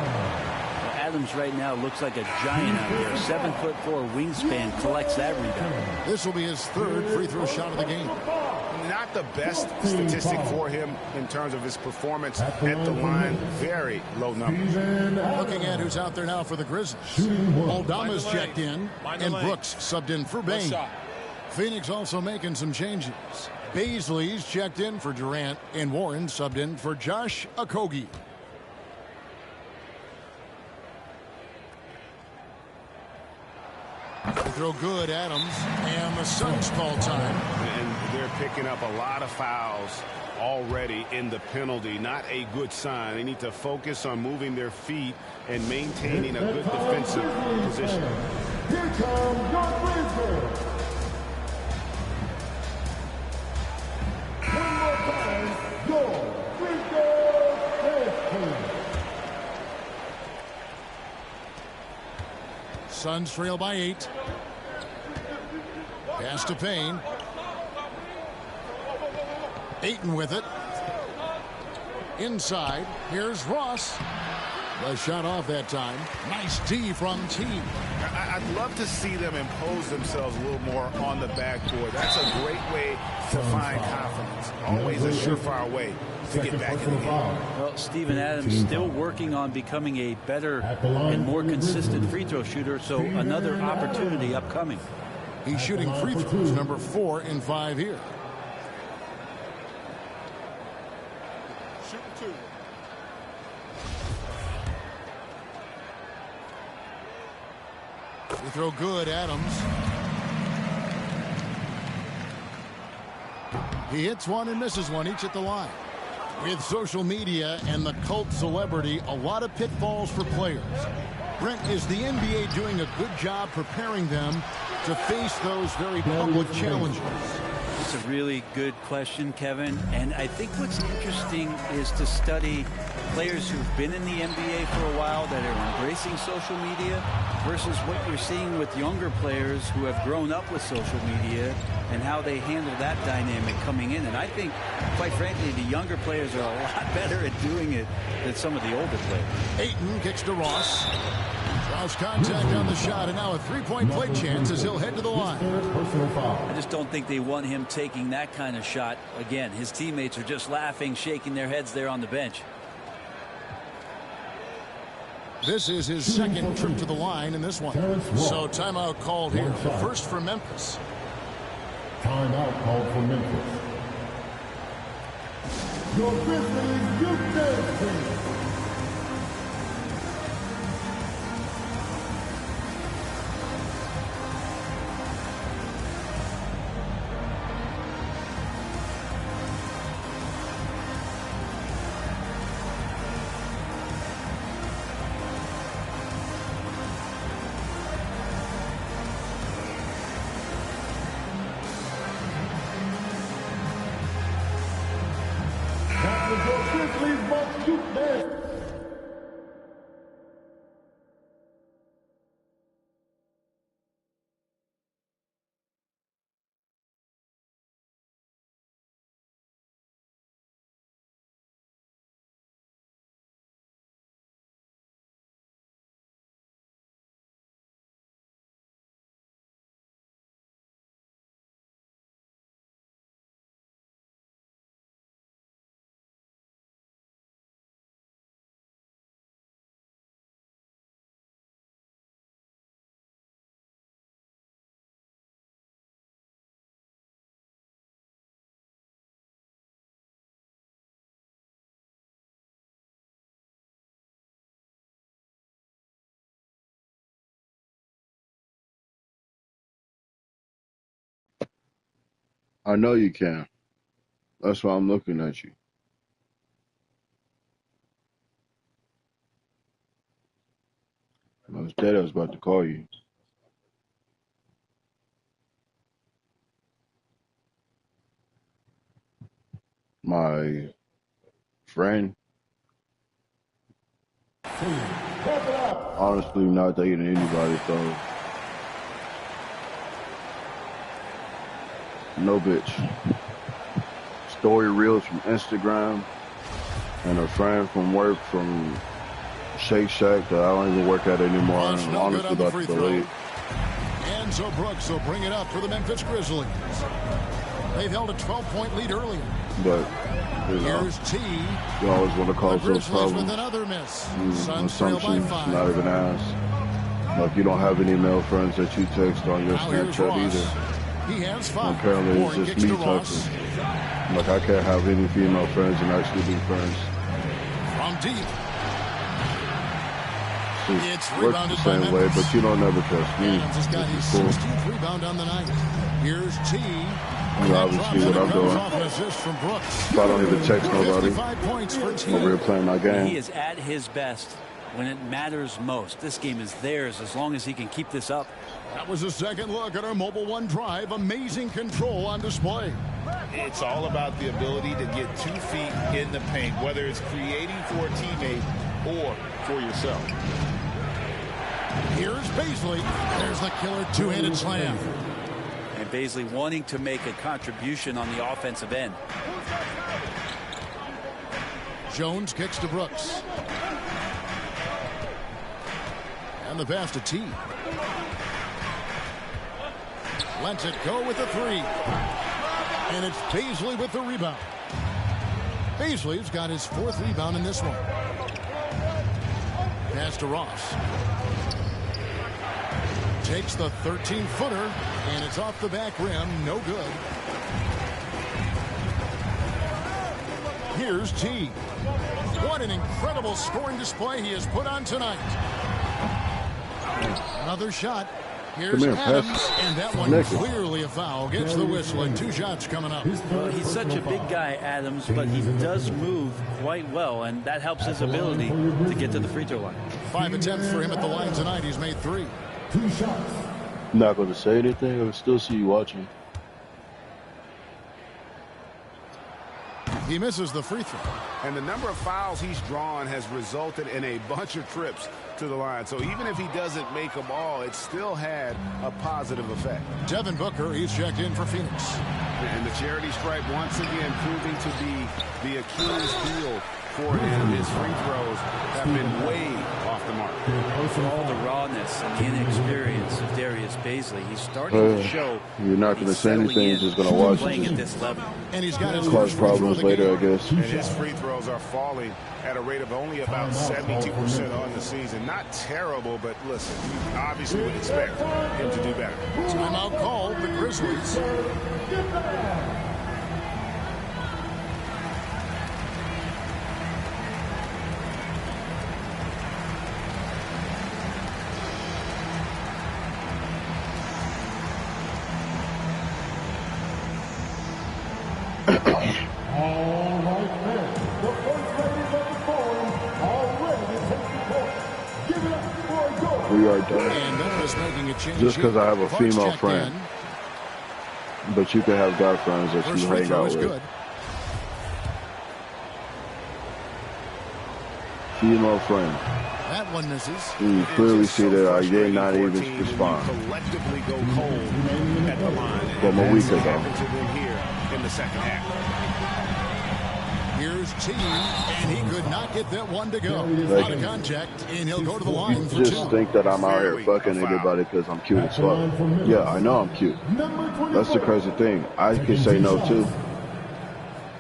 Adams right now looks like a giant out there. 7'4" wingspan, collects that rebound. This will be his 3rd free throw shot of the game. Not the best statistic for him in terms of his performance at the line. Very low numbers. Looking at who's out there now for the Grizzlies. Aldama's checked in, and Brooks subbed in for Bain. Phoenix also making some changes. Baisley's checked in for Durant, and Warren subbed in for Josh Okogie. Throw good, Adams, and the Suns call time. And they're picking up a lot of fouls already in the penalty. Not a good sign. They need to focus on moving their feet and maintaining a good defensive position. Here comes your Grizzlies. One more time, your Grizzlies. Suns trail by 8. Pass to Payne. Ayton with it. Inside. Here's Ross. The shot off that time. Nice D from T. I'd love to see them impose themselves a little more on the backboard. That's a great way to find confidence. Always a surefire way to get back in the game. Well, Steven Adams still working on becoming a better and more consistent free throw shooter, so another opportunity upcoming. He's shooting free throws, number 4 in 5 here. Shoot 2. Free throw good, Adams. He hits one and misses one, each at the line. With social media and the cult celebrity, a lot of pitfalls for players. Brent, is the NBA doing a good job preparing them to face those very public challenges? It's a really good question, Kevin. And I think what's interesting is to study players who've been in the NBA for a while that are embracing social media versus what you're seeing with younger players who have grown up with social media and how they handle that dynamic coming in. And I think, quite frankly, the younger players are a lot better at doing it than some of the older players. Ayton kicks to Ross. Draws contact on the shot, and now a three-point play chance as he'll head to the line. I just don't think they want him taking that kind of shot again. His teammates are just laughing, shaking their heads there on the bench. This is his second trip to the line in this one. So timeout called here. First for Memphis. Timeout called for Memphis. Your Grizzlies youth dance team. That was your Grizzlies Bucks youth dance. I know you can. That's why I'm looking at you. I was dead. I was about to call you. My friend. Honestly, not dating anybody, so no bitch. Story reels from Instagram, and a friend from work from Shake Shack that I don't even work at anymore. I'm honestly about to delete. And so Brooks will bring it up for the Memphis Grizzlies. They've held a 12-point lead earlier. But you know, here's T. You always want to cause those problems. With another miss. Assumptions, not even ask. Like you don't have any male friends that you text on your Snapchat either. He has 5. Apparently it's just me texting. Like I can't have any female friends and actually be friends. From deep. It's works the same way, but you don't ever trust me. Adams has got his 16th rebound on the night. Here's T. You obviously what I'm doing. If I don't even text nobody, I'm over here playing my game. He is at his best when it matters most. This game is theirs as long as he can keep this up. That was a second look at our Mobile One drive. Amazing control on display. It's all about the ability to get 2 feet in the paint, whether it's creating for a teammate or for yourself. Here's Baisley. There's the killer two-handed slam. And Baisley wanting to make a contribution on the offensive end. Jones kicks to Brooks. And the pass to T. Lets it go with the 3. And it's Baisley with the rebound. Baisley's got his 4th rebound in this one. Pass to Ross. Takes the 13-footer, and it's off the back rim. No good. Here's T. What an incredible scoring display he has put on tonight. Another shot. Here's Adams, and that one clearly a foul. Gets the whistle, and 2 shots coming up. Well, he's such a big guy, Adams, but he does move quite well, and that helps his ability to get to the free throw line. 5 attempts for him at the line tonight. He's made 3. 2 shots. I'm not going to say anything. I will still see you watching. He misses the free throw. And the number of fouls he's drawn has resulted in a bunch of trips to the line. So even if he doesn't make them all, it still had a positive effect. Devin Booker, he's checked in for Phoenix. And the charity stripe once again proving to be the Achilles heel for him. His free throws have been way off the mark. For all the rawness and the inexperience of Darius Baisley, he's starting to show. You're not going to say anything. You're just going to watch playing it. At this level. And he's got his cause problems later, I guess. And his free throws are falling at a rate of only about 72% on the season. Not terrible, but listen, you obviously would expect him to do better. Timeout called the Grizzlies. We are done. Just because I have a female friend. But you can have guy friends that you hang out with. Female friend. That one misses. You clearly see that I did not even respond. Collectively go cold at the line. From a week ago. Here in the second half. Here's T, and he could not get that one to go. Out of contact, and he'll go to the line for 2. Just think that I'm out here fucking anybody because I'm cute as fuck. Yeah, I know I'm cute. That's the crazy thing. I can say no too.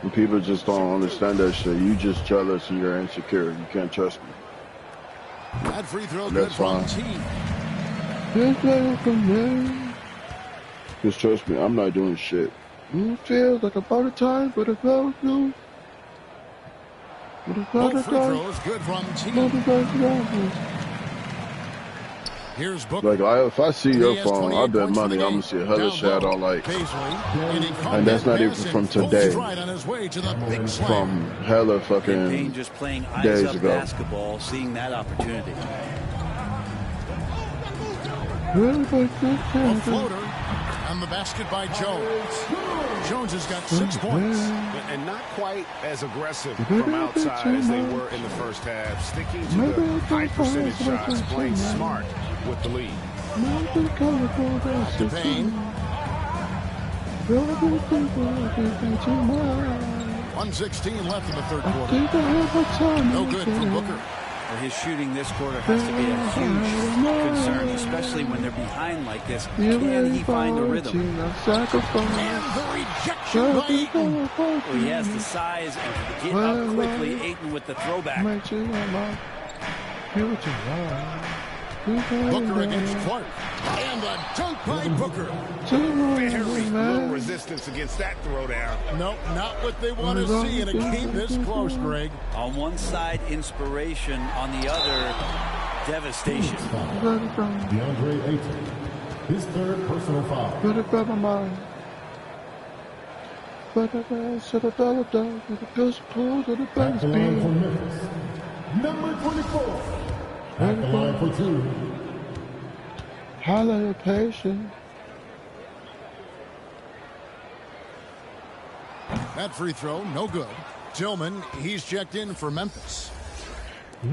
And people just don't understand that shit. You just jealous and you're insecure. You can't trust me. That free throw That's good fine. from T. Just trust me, I'm not doing shit. It feels like about a time, but about no. Both free throws good from T. Here's Booker. Like, if I see your phone, I bet money I'm gonna see a hella shit I don't like. And that's not even from today. From hella fucking Payne just playing eyes days up ago. basketball, seeing that opportunity. A floater on the basket by Jones. Jones has got 6 points. And not quite as aggressive from outside as they were in the first half. Sticking to the high percentage shots, playing smart with the lead. To Payne. 1:16 left in the third quarter. No good from Booker. Well, his shooting this quarter has to be a huge concern, especially when they're behind like this. Can he find a rhythm? And the rejection by Ayton. Well, he has the size and can get up quickly. Ayton with the throwback. Booker against Clark. And a dunk by Booker. Very little resistance against that throwdown. Nope, not what they want to see in a game this close, Greg. On one side, inspiration. On the other, devastation. DeAndre Ayton, his third personal foul. Back Back the line for Memphis. Number 24. Back the line for 2. Highlight of patience. That free throw, no good. Tillman, he's checked in for Memphis. Yeah,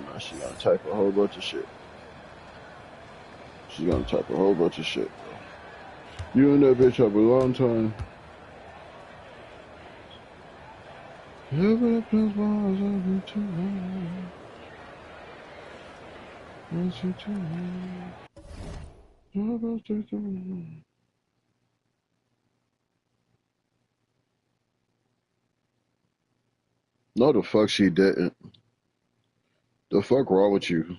now she gonna type a whole bunch of shit. She's gonna type a whole bunch of shit. You and that bitch up a long time. No, the fuck she didn't. The fuck wrong with you?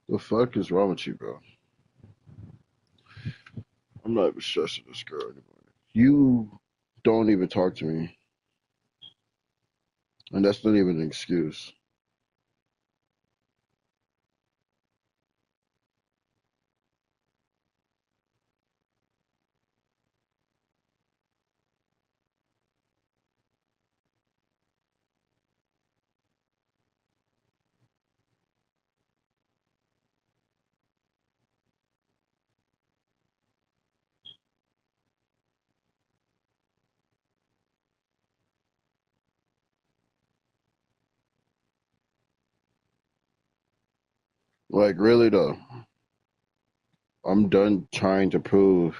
The fuck is wrong with you, bro? I'm not even stressing this girl anymore. You don't even talk to me. And that's not even an excuse. Like, really though, I'm done trying to prove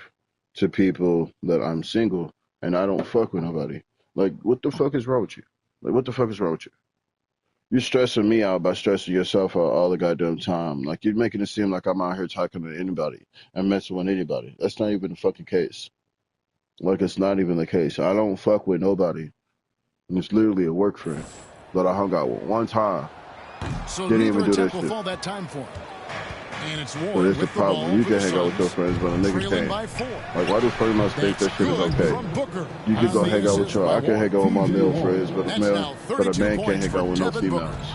to people that I'm single and I don't fuck with nobody. Like, what the fuck is wrong with you? Like, what the fuck is wrong with you? You're stressing me out by stressing yourself out all the goddamn time. Like, you're making it seem like I'm out here talking to anybody and messing with anybody. That's not even the fucking case. Like, it's not even the case. I don't fuck with nobody. And it's literally a work friend that I hung out with one time. So didn't even do attempt that will shit. fall that time for him. And it's Ward But it's the with the ball problem. You for can the hang out with your Suns. friends, but a nigga Trailing by can't. 4. Like, why do folks must think that shit is Good okay? from Booker. You can go On the hang out with assist your, by I can hang out with my male friends, but That's a now man, but a 32 man can't points hang out with for no Devin Booker. females.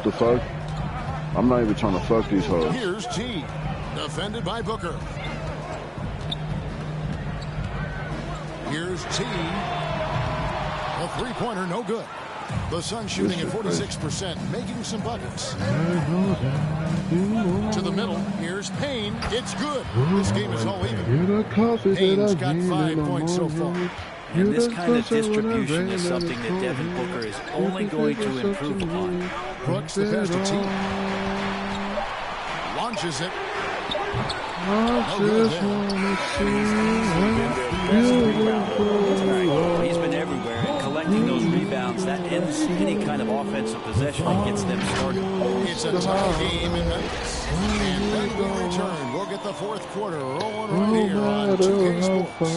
The fuck? I'm not even trying to fuck these hoes. Here's T. Defended by Booker. Here's T. A three-pointer, no good. The Suns shooting at 46%, making some buckets. To the middle, here's Payne. It's good. This game is all even. Payne's got 5 points so far. And this kind of distribution is something that Devin Booker is only going to improve upon. Brooks, the pass to T. Launches it. He's been everywhere, and collecting those rebounds, that ends any kind of offensive possession and gets them started. It's a tie game in Memphis. And when we return, we'll get the fourth quarter rolling right here on 2K Sports.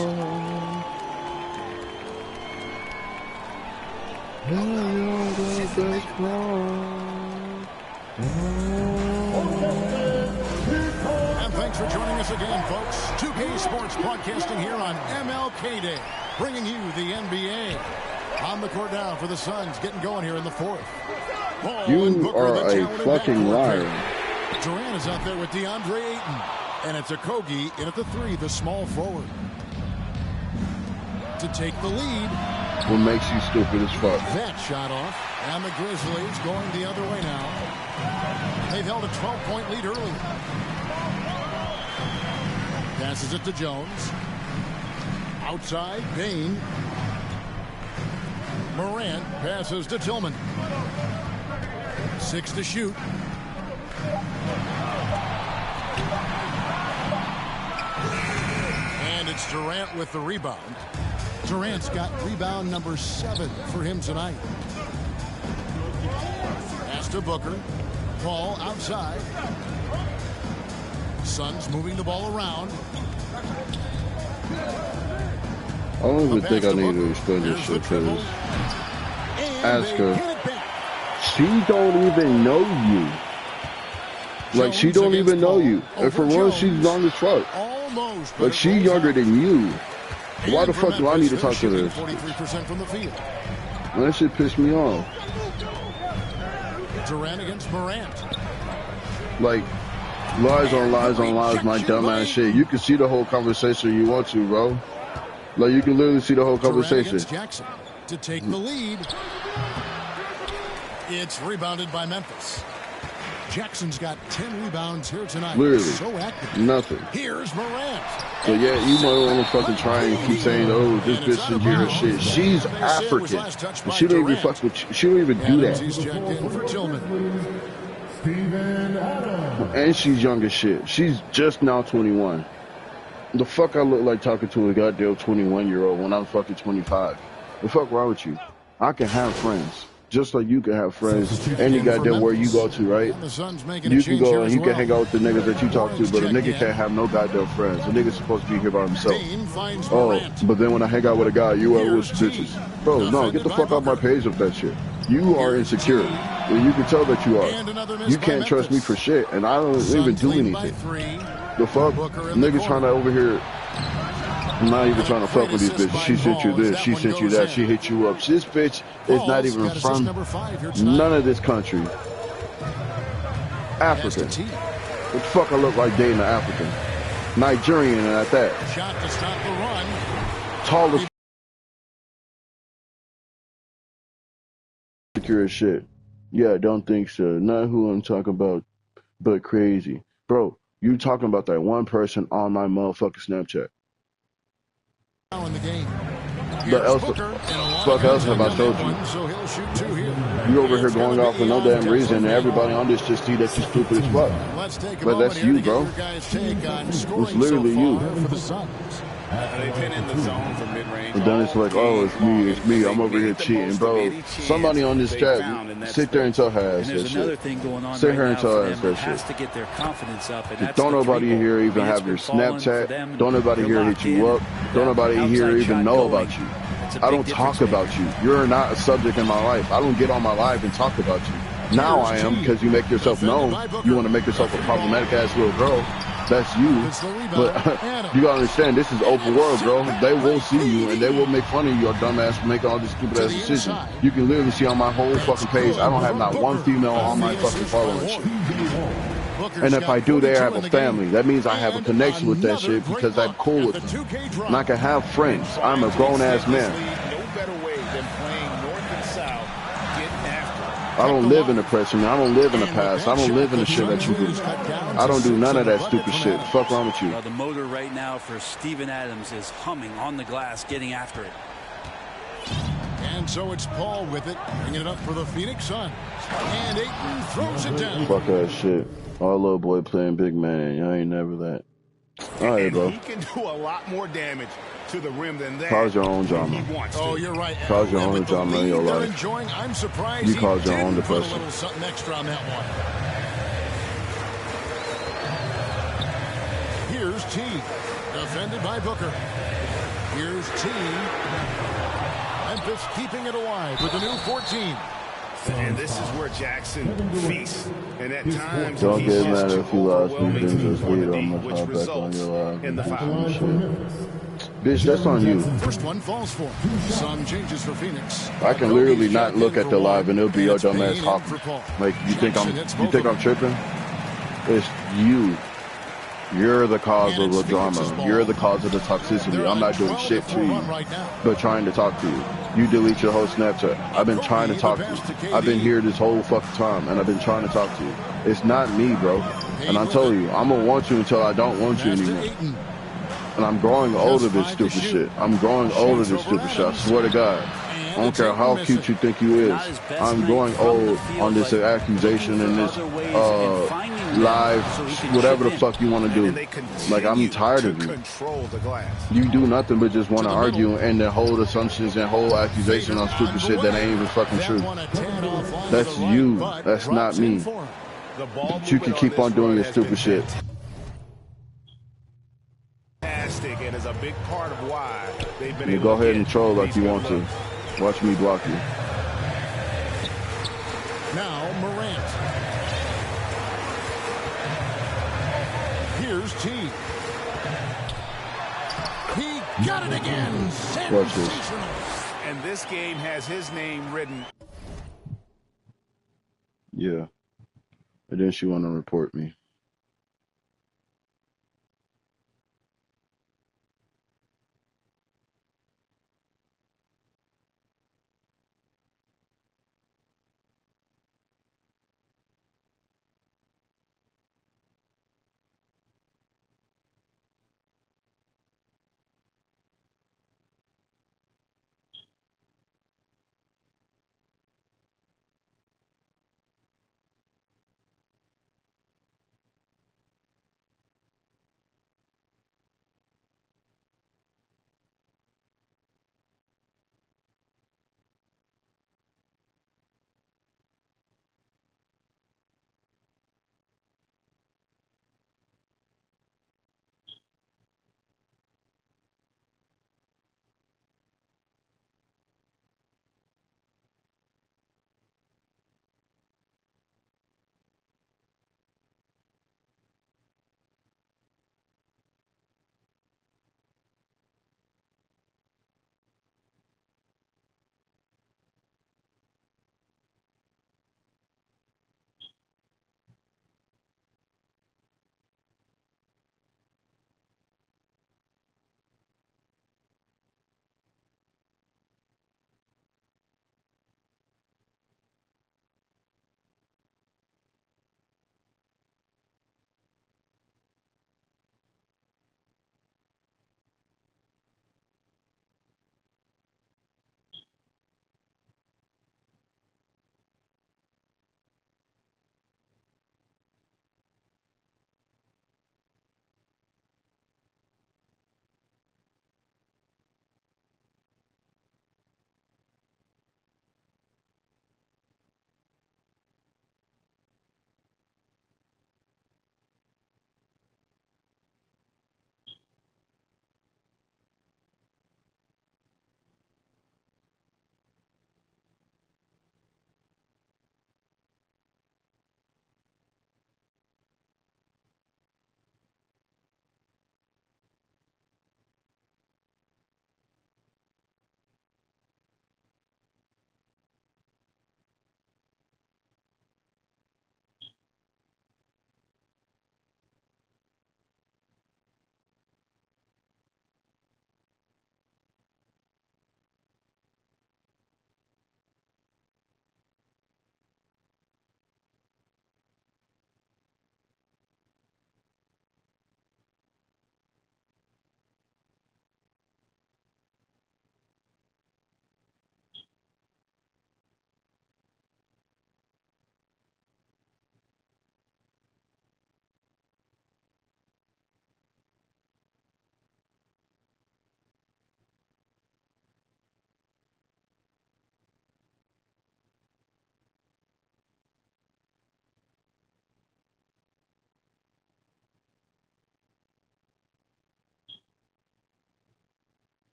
And thanks for joining us again, folks. 2K Sports broadcasting here on MLK Day, bringing you the NBA. On the court now for the Suns, getting going here in the fourth. You are a fucking liar. Durant is out there with DeAndre Ayton. And it's Okogie in at the 3, the small forward. To take the lead. What makes you stupid as fuck? That shot off. And the Grizzlies going the other way now. They've held a 12-point lead early. Passes it to Jones. Outside, Bain. Morant passes to Tillman. 6 to shoot. And it's Durant with the rebound. Durant's got rebound number 7 for him tonight. Pass to Booker. Paul outside. Suns moving the ball around. I don't even think I need to explain this shit because ask her. She don't even know you. Like, she don't even know you. And for one, she's young as fuck. Like, she younger than you. Why the fuck do I need to talk to this? That shit pissed me off. Durant against Morant. Like, lies on lies on lies, my dumb ass shit. You can see the whole conversation you want to, bro. Like, you can literally see the whole conversation. Jackson to take the lead. It's rebounded by Memphis. Jackson's got 10 rebounds here tonight. Literally, so active. nothing. Here's Morant. So yeah, you might want to fucking try and keep saying, "Oh, this bitch should hear her shit." She's African. She don't even fuck with. She don't even do that. And she's young as shit. She's just now 21. The fuck I look like talking to a goddamn 21-year-old when I'm fucking 25? The fuck wrong with you? I can have friends. Just like you can have friends any goddamn where you go to, right? You can go and you can hang out with the niggas that you talk to, but a nigga can't have no goddamn friends. A nigga's supposed to be here by himself. Oh, but then when I hang out with a guy, you are with bitches. Bro, no, get the fuck off my page with that shit. You are insecure. And you can tell that you are. You can't trust me for shit, and I don't even do anything. The fuck? Niggas trying to over here. I'm not even trying to fuck with these bitches. She sent you this, she sent you that, she hit you up. This bitch is not even from none of this country. African. What the fuck I look like dating an African? Nigerian and at that. Shot to stop the run. Tallest secure as shit. Yeah, I don't think so. Not who I'm talking about, but crazy. Bro, you talking about that one person on my motherfucking Snapchat. In the game. But else, fuck else have I told you? You over here going off for no damn reason, and everybody on this just see that you're stupid as fuck. But that's you, bro. It's literally you. They've been in the zone for mid-range. And then it's like, oh, it's me. I'm over here cheating, bro. Somebody on this chat, sit there and tell her ass that shit. There's another thing going on sit here and tell her right ass now that has shit. to get their confidence up, and that's don't nobody here even have your Snapchat. Don't nobody here hit you up. Don't nobody here even know about you. I don't talk about you. You're not a subject in my life. I don't get on my live and talk about you. Now I am, because you make yourself known. You want to make yourself a problematic ass little girl. That's you. But you gotta understand, this is open world, bro. They will see you and they will make fun of your dumb ass for making all these stupid ass decisions. You can literally see on my whole fucking page, I don't have not one female on my fucking following shit. And if I do, they have a family. That means I have a connection with that shit because I'm cool with them. And I can have friends. I'm a grown ass man. I don't live in the present. I don't live in the past. I don't live in the shit that you do. I don't do none of that stupid shit. Fuck wrong with you? Well, the motor right now for Steven Adams is humming on the glass, getting after it. And so it's Paul with it, bringing it up for the Phoenix Suns. And Ayton throws it down. Fuck that shit. Our little boy playing big man. I ain't never that. All right, bro. He can do a lot more damage to the rim than that. Cause your own drama. Oh, you're right. Cause your own drama in your life. Enjoying, I'm surprised you cause your own depression. Put a little something extra on that one. Here's T. Defended by Booker. Here's T. Memphis keeping it alive with a new 14. And this is where Jackson feasts. And at times, Don't he's get just mad too if you lost overwhelming these to games. move Just on lead the D, them. which I'll back on results your live. in the foul. Bitch, that's on you. First one falls for. Some changes for Phoenix. I can literally not look at the live and it'll be your dumb ass talking. Like you think I'm tripping? It's you. You're the cause of the drama. You're the cause of the toxicity. I'm not doing shit to you, but trying to talk to you. You delete your whole Snapchat. I've been trying to talk to you. I've been here this whole fucking time, and I've been trying to talk to you. It's not me, bro. And I'm telling you, I'm gonna want you until I don't want you anymore. And I'm growing old of this stupid shit. I'm growing old of this stupid shit. I swear to God. I don't care how cute you think you is. I'm growing old on this accusation and this live, whatever the fuck you want to do. Like, I'm tired of you. You do nothing but just want to argue and then hold assumptions and hold accusations on stupid shit that ain't even fucking true. That's you. That's not me. But you can keep on doing your stupid shit. And is a big part of why they've been You able go to ahead get and troll like you these want to. looks. Watch me block you. Now Morant. Here's T. He got it again. Watch this. Sensational. And this game has his name written. Yeah. And then she want to report me.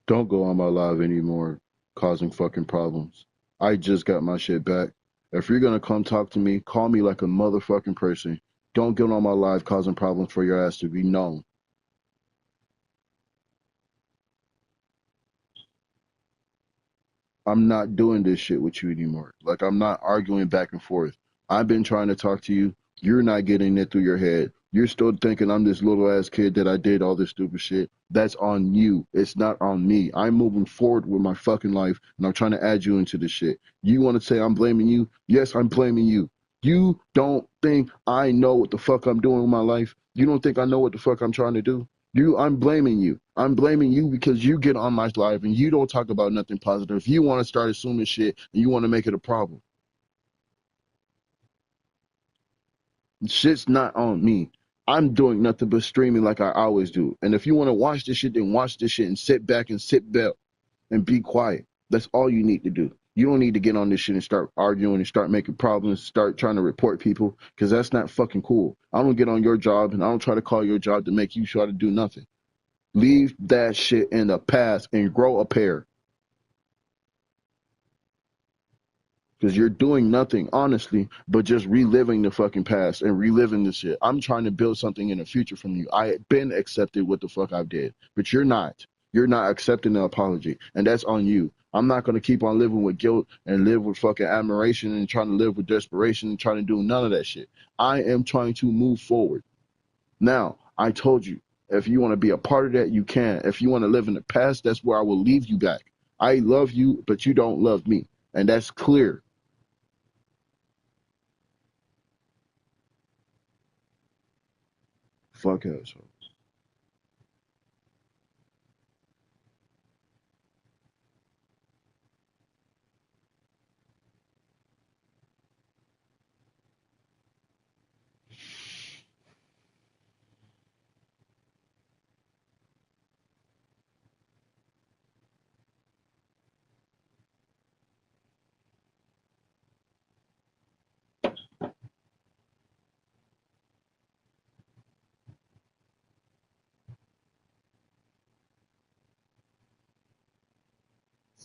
Don't go on my live anymore, causing fucking problems. I just got my shit back. If you're gonna come talk to me, call me like a motherfucking person. Don't get on my live causing problems for your ass to be known. I'm not doing this shit with you anymore. Like, I'm not arguing back and forth. I've been trying to talk to you. You're not getting it through your head. You're still thinking I'm this little ass kid that I did all this stupid shit. That's on you. It's not on me. I'm moving forward with my fucking life, and I'm trying to add you into this shit. You want to say I'm blaming you? Yes, I'm blaming you. You don't think I know what the fuck I'm doing with my life? You don't think I know what the fuck I'm trying to do? I'm blaming you. I'm blaming you because you get on my live and you don't talk about nothing positive. You want to start assuming shit and you want to make it a problem. Shit's not on me. I'm doing nothing but streaming like I always do. And if you want to watch this shit, then watch this shit and sit back and sit back and be quiet. That's all you need to do. You don't need to get on this shit and start arguing and start making problems, start trying to report people, because that's not fucking cool. I don't get on your job and I don't try to call your job to make you try to do nothing. Leave that shit in the past and grow a pair. Because you're doing nothing, honestly, but just reliving the fucking past and reliving this shit. I'm trying to build something in the future from you. I have been accepted what the fuck I did, but you're not. You're not accepting the apology, and that's on you. I'm not going to keep on living with guilt and live with fucking admiration and trying to live with desperation and trying to do none of that shit. I am trying to move forward. Now, I told you, if you want to be a part of that, you can. If you want to live in the past, that's where I will leave you back. I love you, but you don't love me, and that's clear. Fuck asshole.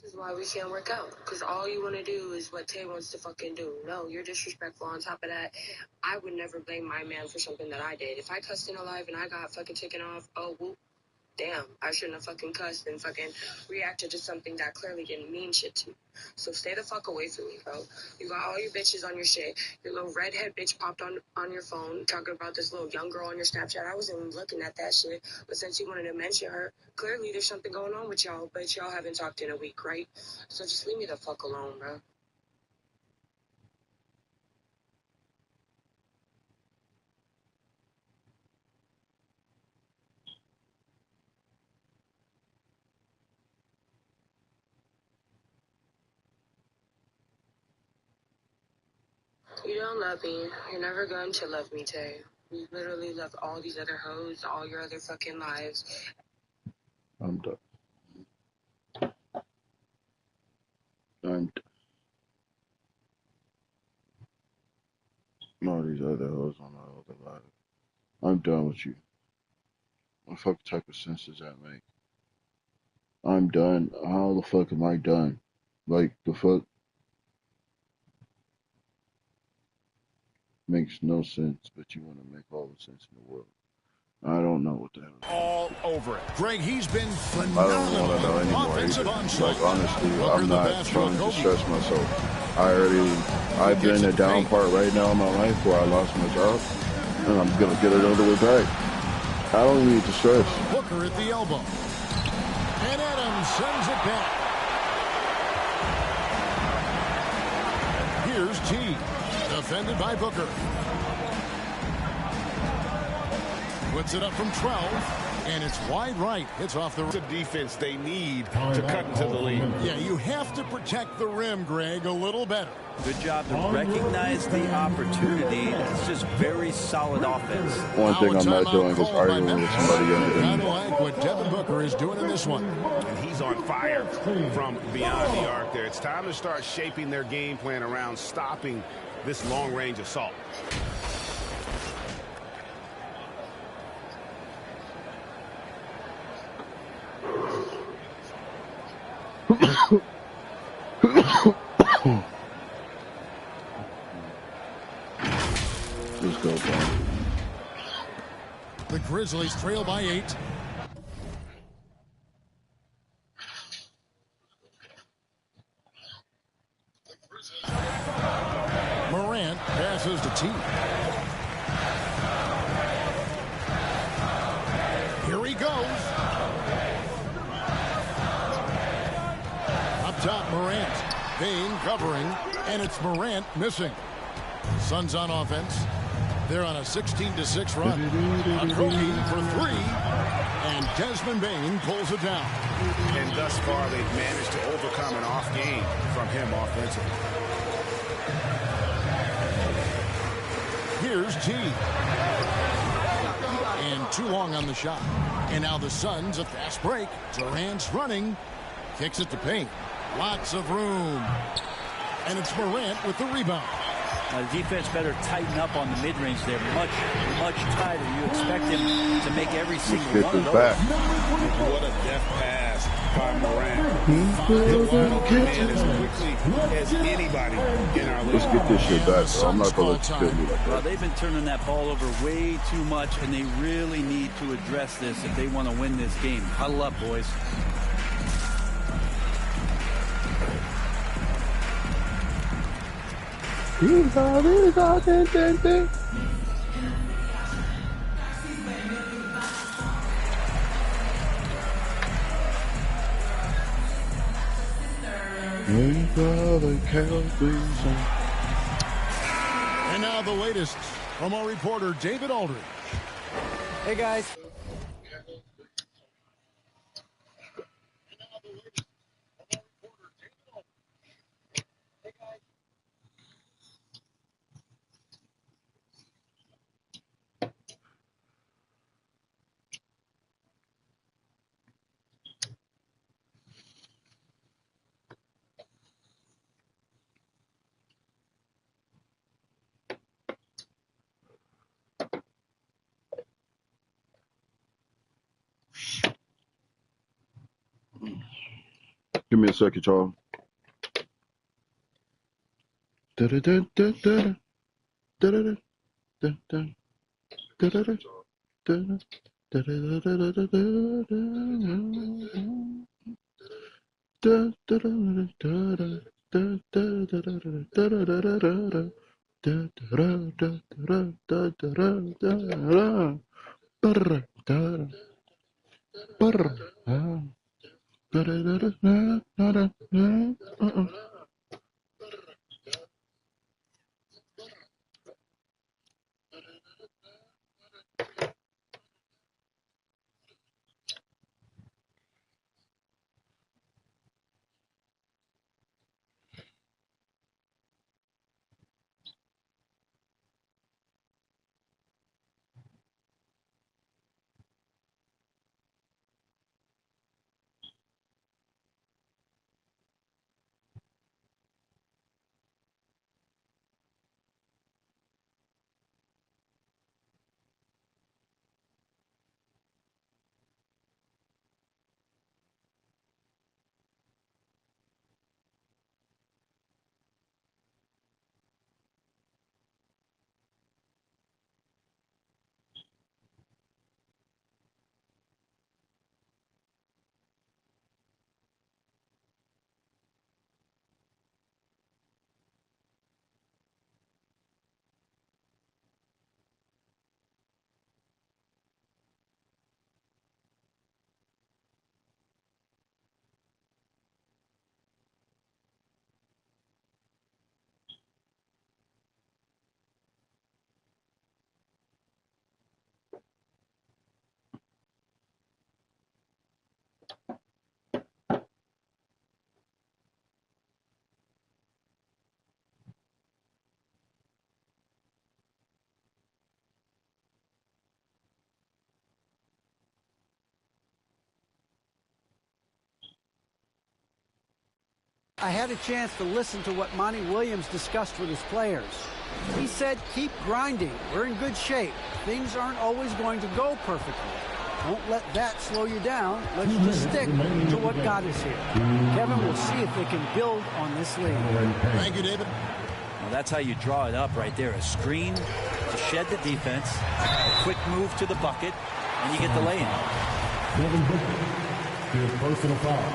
This is why we can't work out, because all you want to do is what Tay wants to fucking do. No, you're disrespectful. On top of that, I would never blame my man for something that I did. If I cussed in a live and I got fucking taken off, oh, whoop, damn, I shouldn't have fucking cussed and fucking reacted to something that clearly didn't mean shit to me. So stay the fuck away from me, bro. You got all your bitches on your shit. Your little redhead bitch popped on your phone talking about this little young girl on your Snapchat. I wasn't even looking at that shit. But since you wanted to mention her, clearly there's something going on with y'all, but y'all haven't talked in a week, right? So just leave me the fuck alone, bro. You don't love me. You're never going to love me, Tay. You literally love all these other hoes, all your other fucking lives. I'm done. I'm all these other hoes on my other life. I'm done with you. What fuck type of sense does that make? I'm done. How the fuck am I done? Like, the fuck makes no sense, but you want to make all the sense in the world. I don't know what the hell. All over it. Greg, he's been I don't want to know anymore either. Like, honestly, I'm not trying to stress myself. I've been in a down part right now in my life where I lost my job, and I'm going to get it all the way back. I don't need to stress. Booker at the elbow. And Adams sends it back. Here's T. Defended by Booker. Puts it up from 12, and it's wide right. It's off the defense they need to cut into the lead. Yeah, you have to protect the rim, Greg, a little better. Good job to recognize the opportunity. It's just very solid offense. One thing I'm not doing is arguing with somebody younger than me. I don't like what Devin Booker is doing in this one. And he's on fire from beyond the arc there. It's time to start shaping their game plan around stopping this long-range assault. Let's go, bro. The Grizzlies trail by 8. Morant passes to T. Here he goes. Up top, Morant. Bane covering, and it's Morant missing. Suns on offense. They're on a 16-6 run. Okogie for 3, and Desmond Bane pulls it down. And thus far, they've managed to overcome an off game from him offensively. Here's T. And too long on the shot. And now the Suns, a fast break. Durant's running. Kicks it to Payne. Lots of room. And it's Morant with the rebound. The defense better tighten up on the mid-range there. Much tighter. You expect him to make every single one of those. What a deft pass by Morant. Finds the final command as quickly as anybody in our league. Let's get this shit back, bro. I'm not going to let you kill me like that. Well, they've been turning that ball over way too much, and they really need to address this if they want to win this game. Huddle up, boys. And now the latest from our reporter, David Aldridge. Hey, guys. Give me a second, y'all. I had a chance to listen to what Monty Williams discussed with his players. He said, keep grinding. We're in good shape. Things aren't always going to go perfectly. Don't let that slow you down. Let's just stick to what got us here. Kevin will see if they can build on this lead. Thank you, David. Well, that's how you draw it up right there. A screen to shed the defense, a quick move to the bucket, and you get the lay-in. Devin Booker, his personal foul,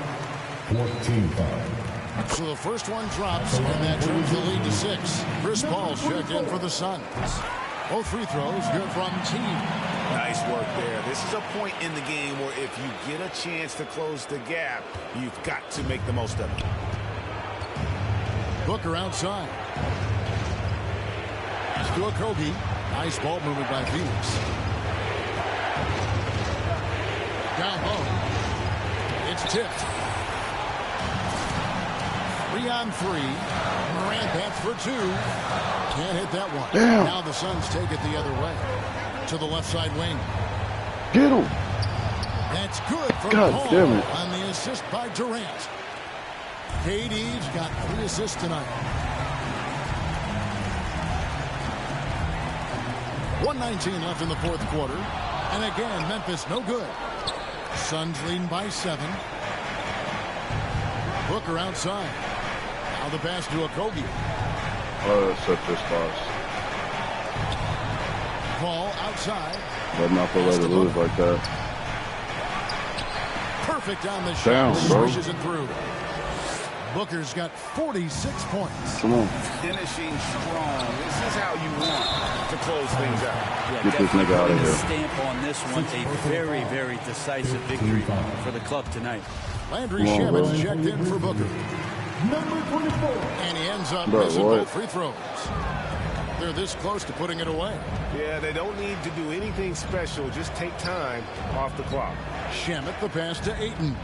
14 foul. So the first one drops, and that turns the lead to 6. Chris Paul's checked in for the Suns. Both free throws good from team. Nice work there. This is a point in the game where if you get a chance to close the gap, you've got to make the most of it. Booker outside. To Kobe. Nice ball movement by Phoenix. Down low. It's tipped. 3 on 3. Morant bats for 2. Can't hit that one. Damn. Now the Suns take it the other way. To the left side wing. Get him. That's good for God Paul damn it. on the assist by Durant. KD's got 3 assists tonight. 1:19 left in the fourth quarter. And again, Memphis no good. Suns leading by 7. Booker outside. Now the pass to Okogie. Oh, that's such a toss. Paul outside. But not for way to lose like that. Perfect on the Damn, shot. bro. Pushes it through. Booker's got 46 points. Come on. Finishing strong. This is how you want to close things out. Yeah, Get this nigga out of here. Stamp on this one. A very, very decisive victory for the club tonight. Landry Come on, Shamit's bro. checked in for Booker. Number 24. And he ends up Bro, missing what? both free throws. They're this close to putting it away. Yeah, they don't need to do anything special. Just take time off the clock. Shamit the pass to Ayton.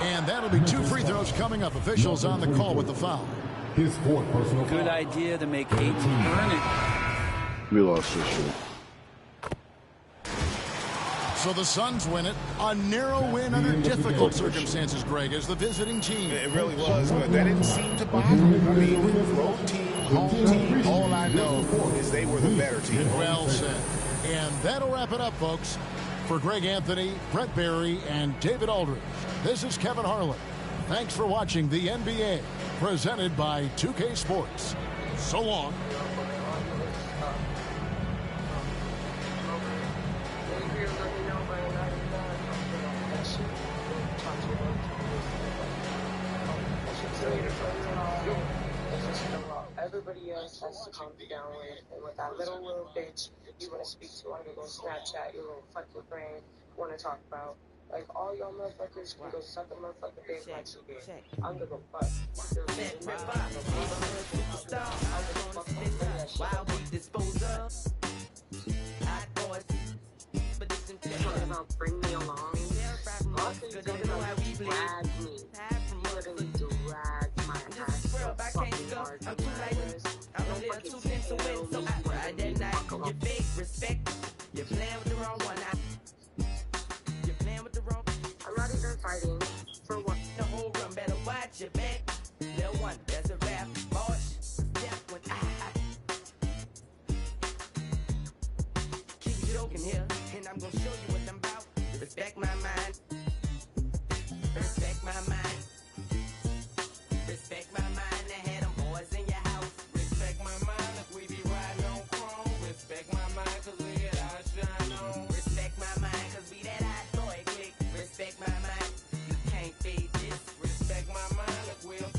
And that'll be 2 free throws coming up. Officials on the call with the foul. His 4th personal Good foul. idea to make 18 earn it. We lost this shit. So the Suns win it. A narrow win under difficult circumstances, Greg, as the visiting team. It really was, but that didn't seem to bother them. I mean, road team, home team, all I know is they were the better team. Well said. And that'll wrap it up, folks. For Greg Anthony, Brett Barry, and David Aldridge, this is Kevin Harlan. Thanks for watching the NBA, presented by 2K Sports. So long. Everybody else has to calm down with, and with that little bitch you want to speak to on your little Snapchat, your little fucking brain want to talk about. Like, all y'all motherfuckers can go suck a motherfucking dick like she did. I'm gonna go fuck. While we dispose of hot boys, but this and Talking about bring me along. All things talking about you drag me. You literally drag my ass so fucking hard. I'm too light. I'm a little too thin to win, so I ride that night. Your fake respect. You're playing with the wrong one. You're playing with the wrong. I'm not even fighting for what. The whole run better watch your back. Little one, that's a rap. Bosh. Step when I keep joking here, and I'm gonna show you what I'm about. Respect my mind. Respect my mind. Respect my mind. I had them boys in your house. Respect my mind if we be riding on chrome. Respect my mind cause we get our shine on. Respect my mind, cause we that hot boy click. Respect my mind. You can't fade this. Respect my mind if we'll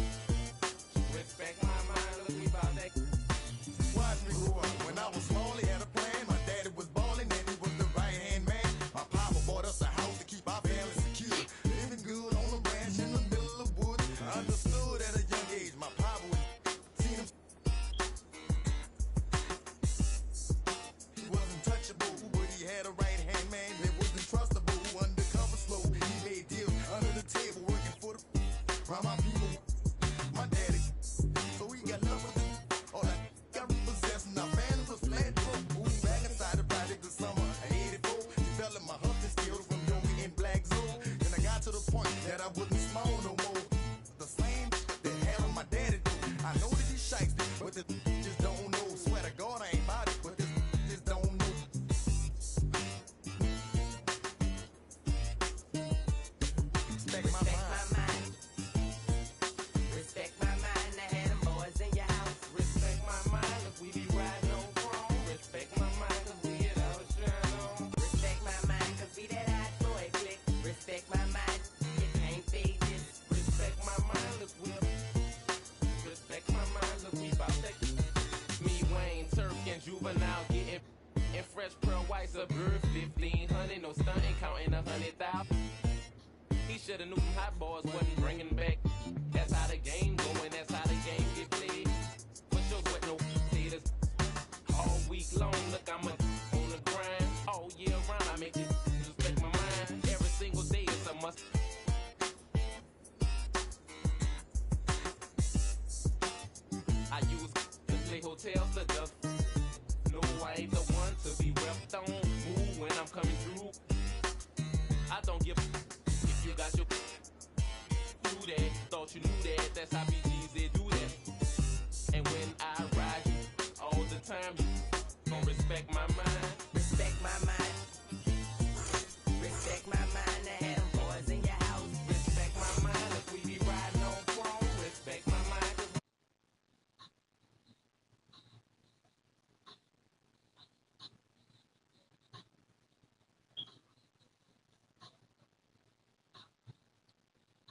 shoulda knew them hot boys wasn't bringing back. That's how the game going, that's how the game get played. For sure, with no haters. All week long, look, I'm on the grind. All year round, I make it respect my mind. Every single day is a must. I use to play hotels to just no, I ain't the one to be repped on. Move when I'm coming through. I don't give if you got your do that. Thought you knew that. That's how BGs they do that. And when I ride you all the time, you gon' respect my mind.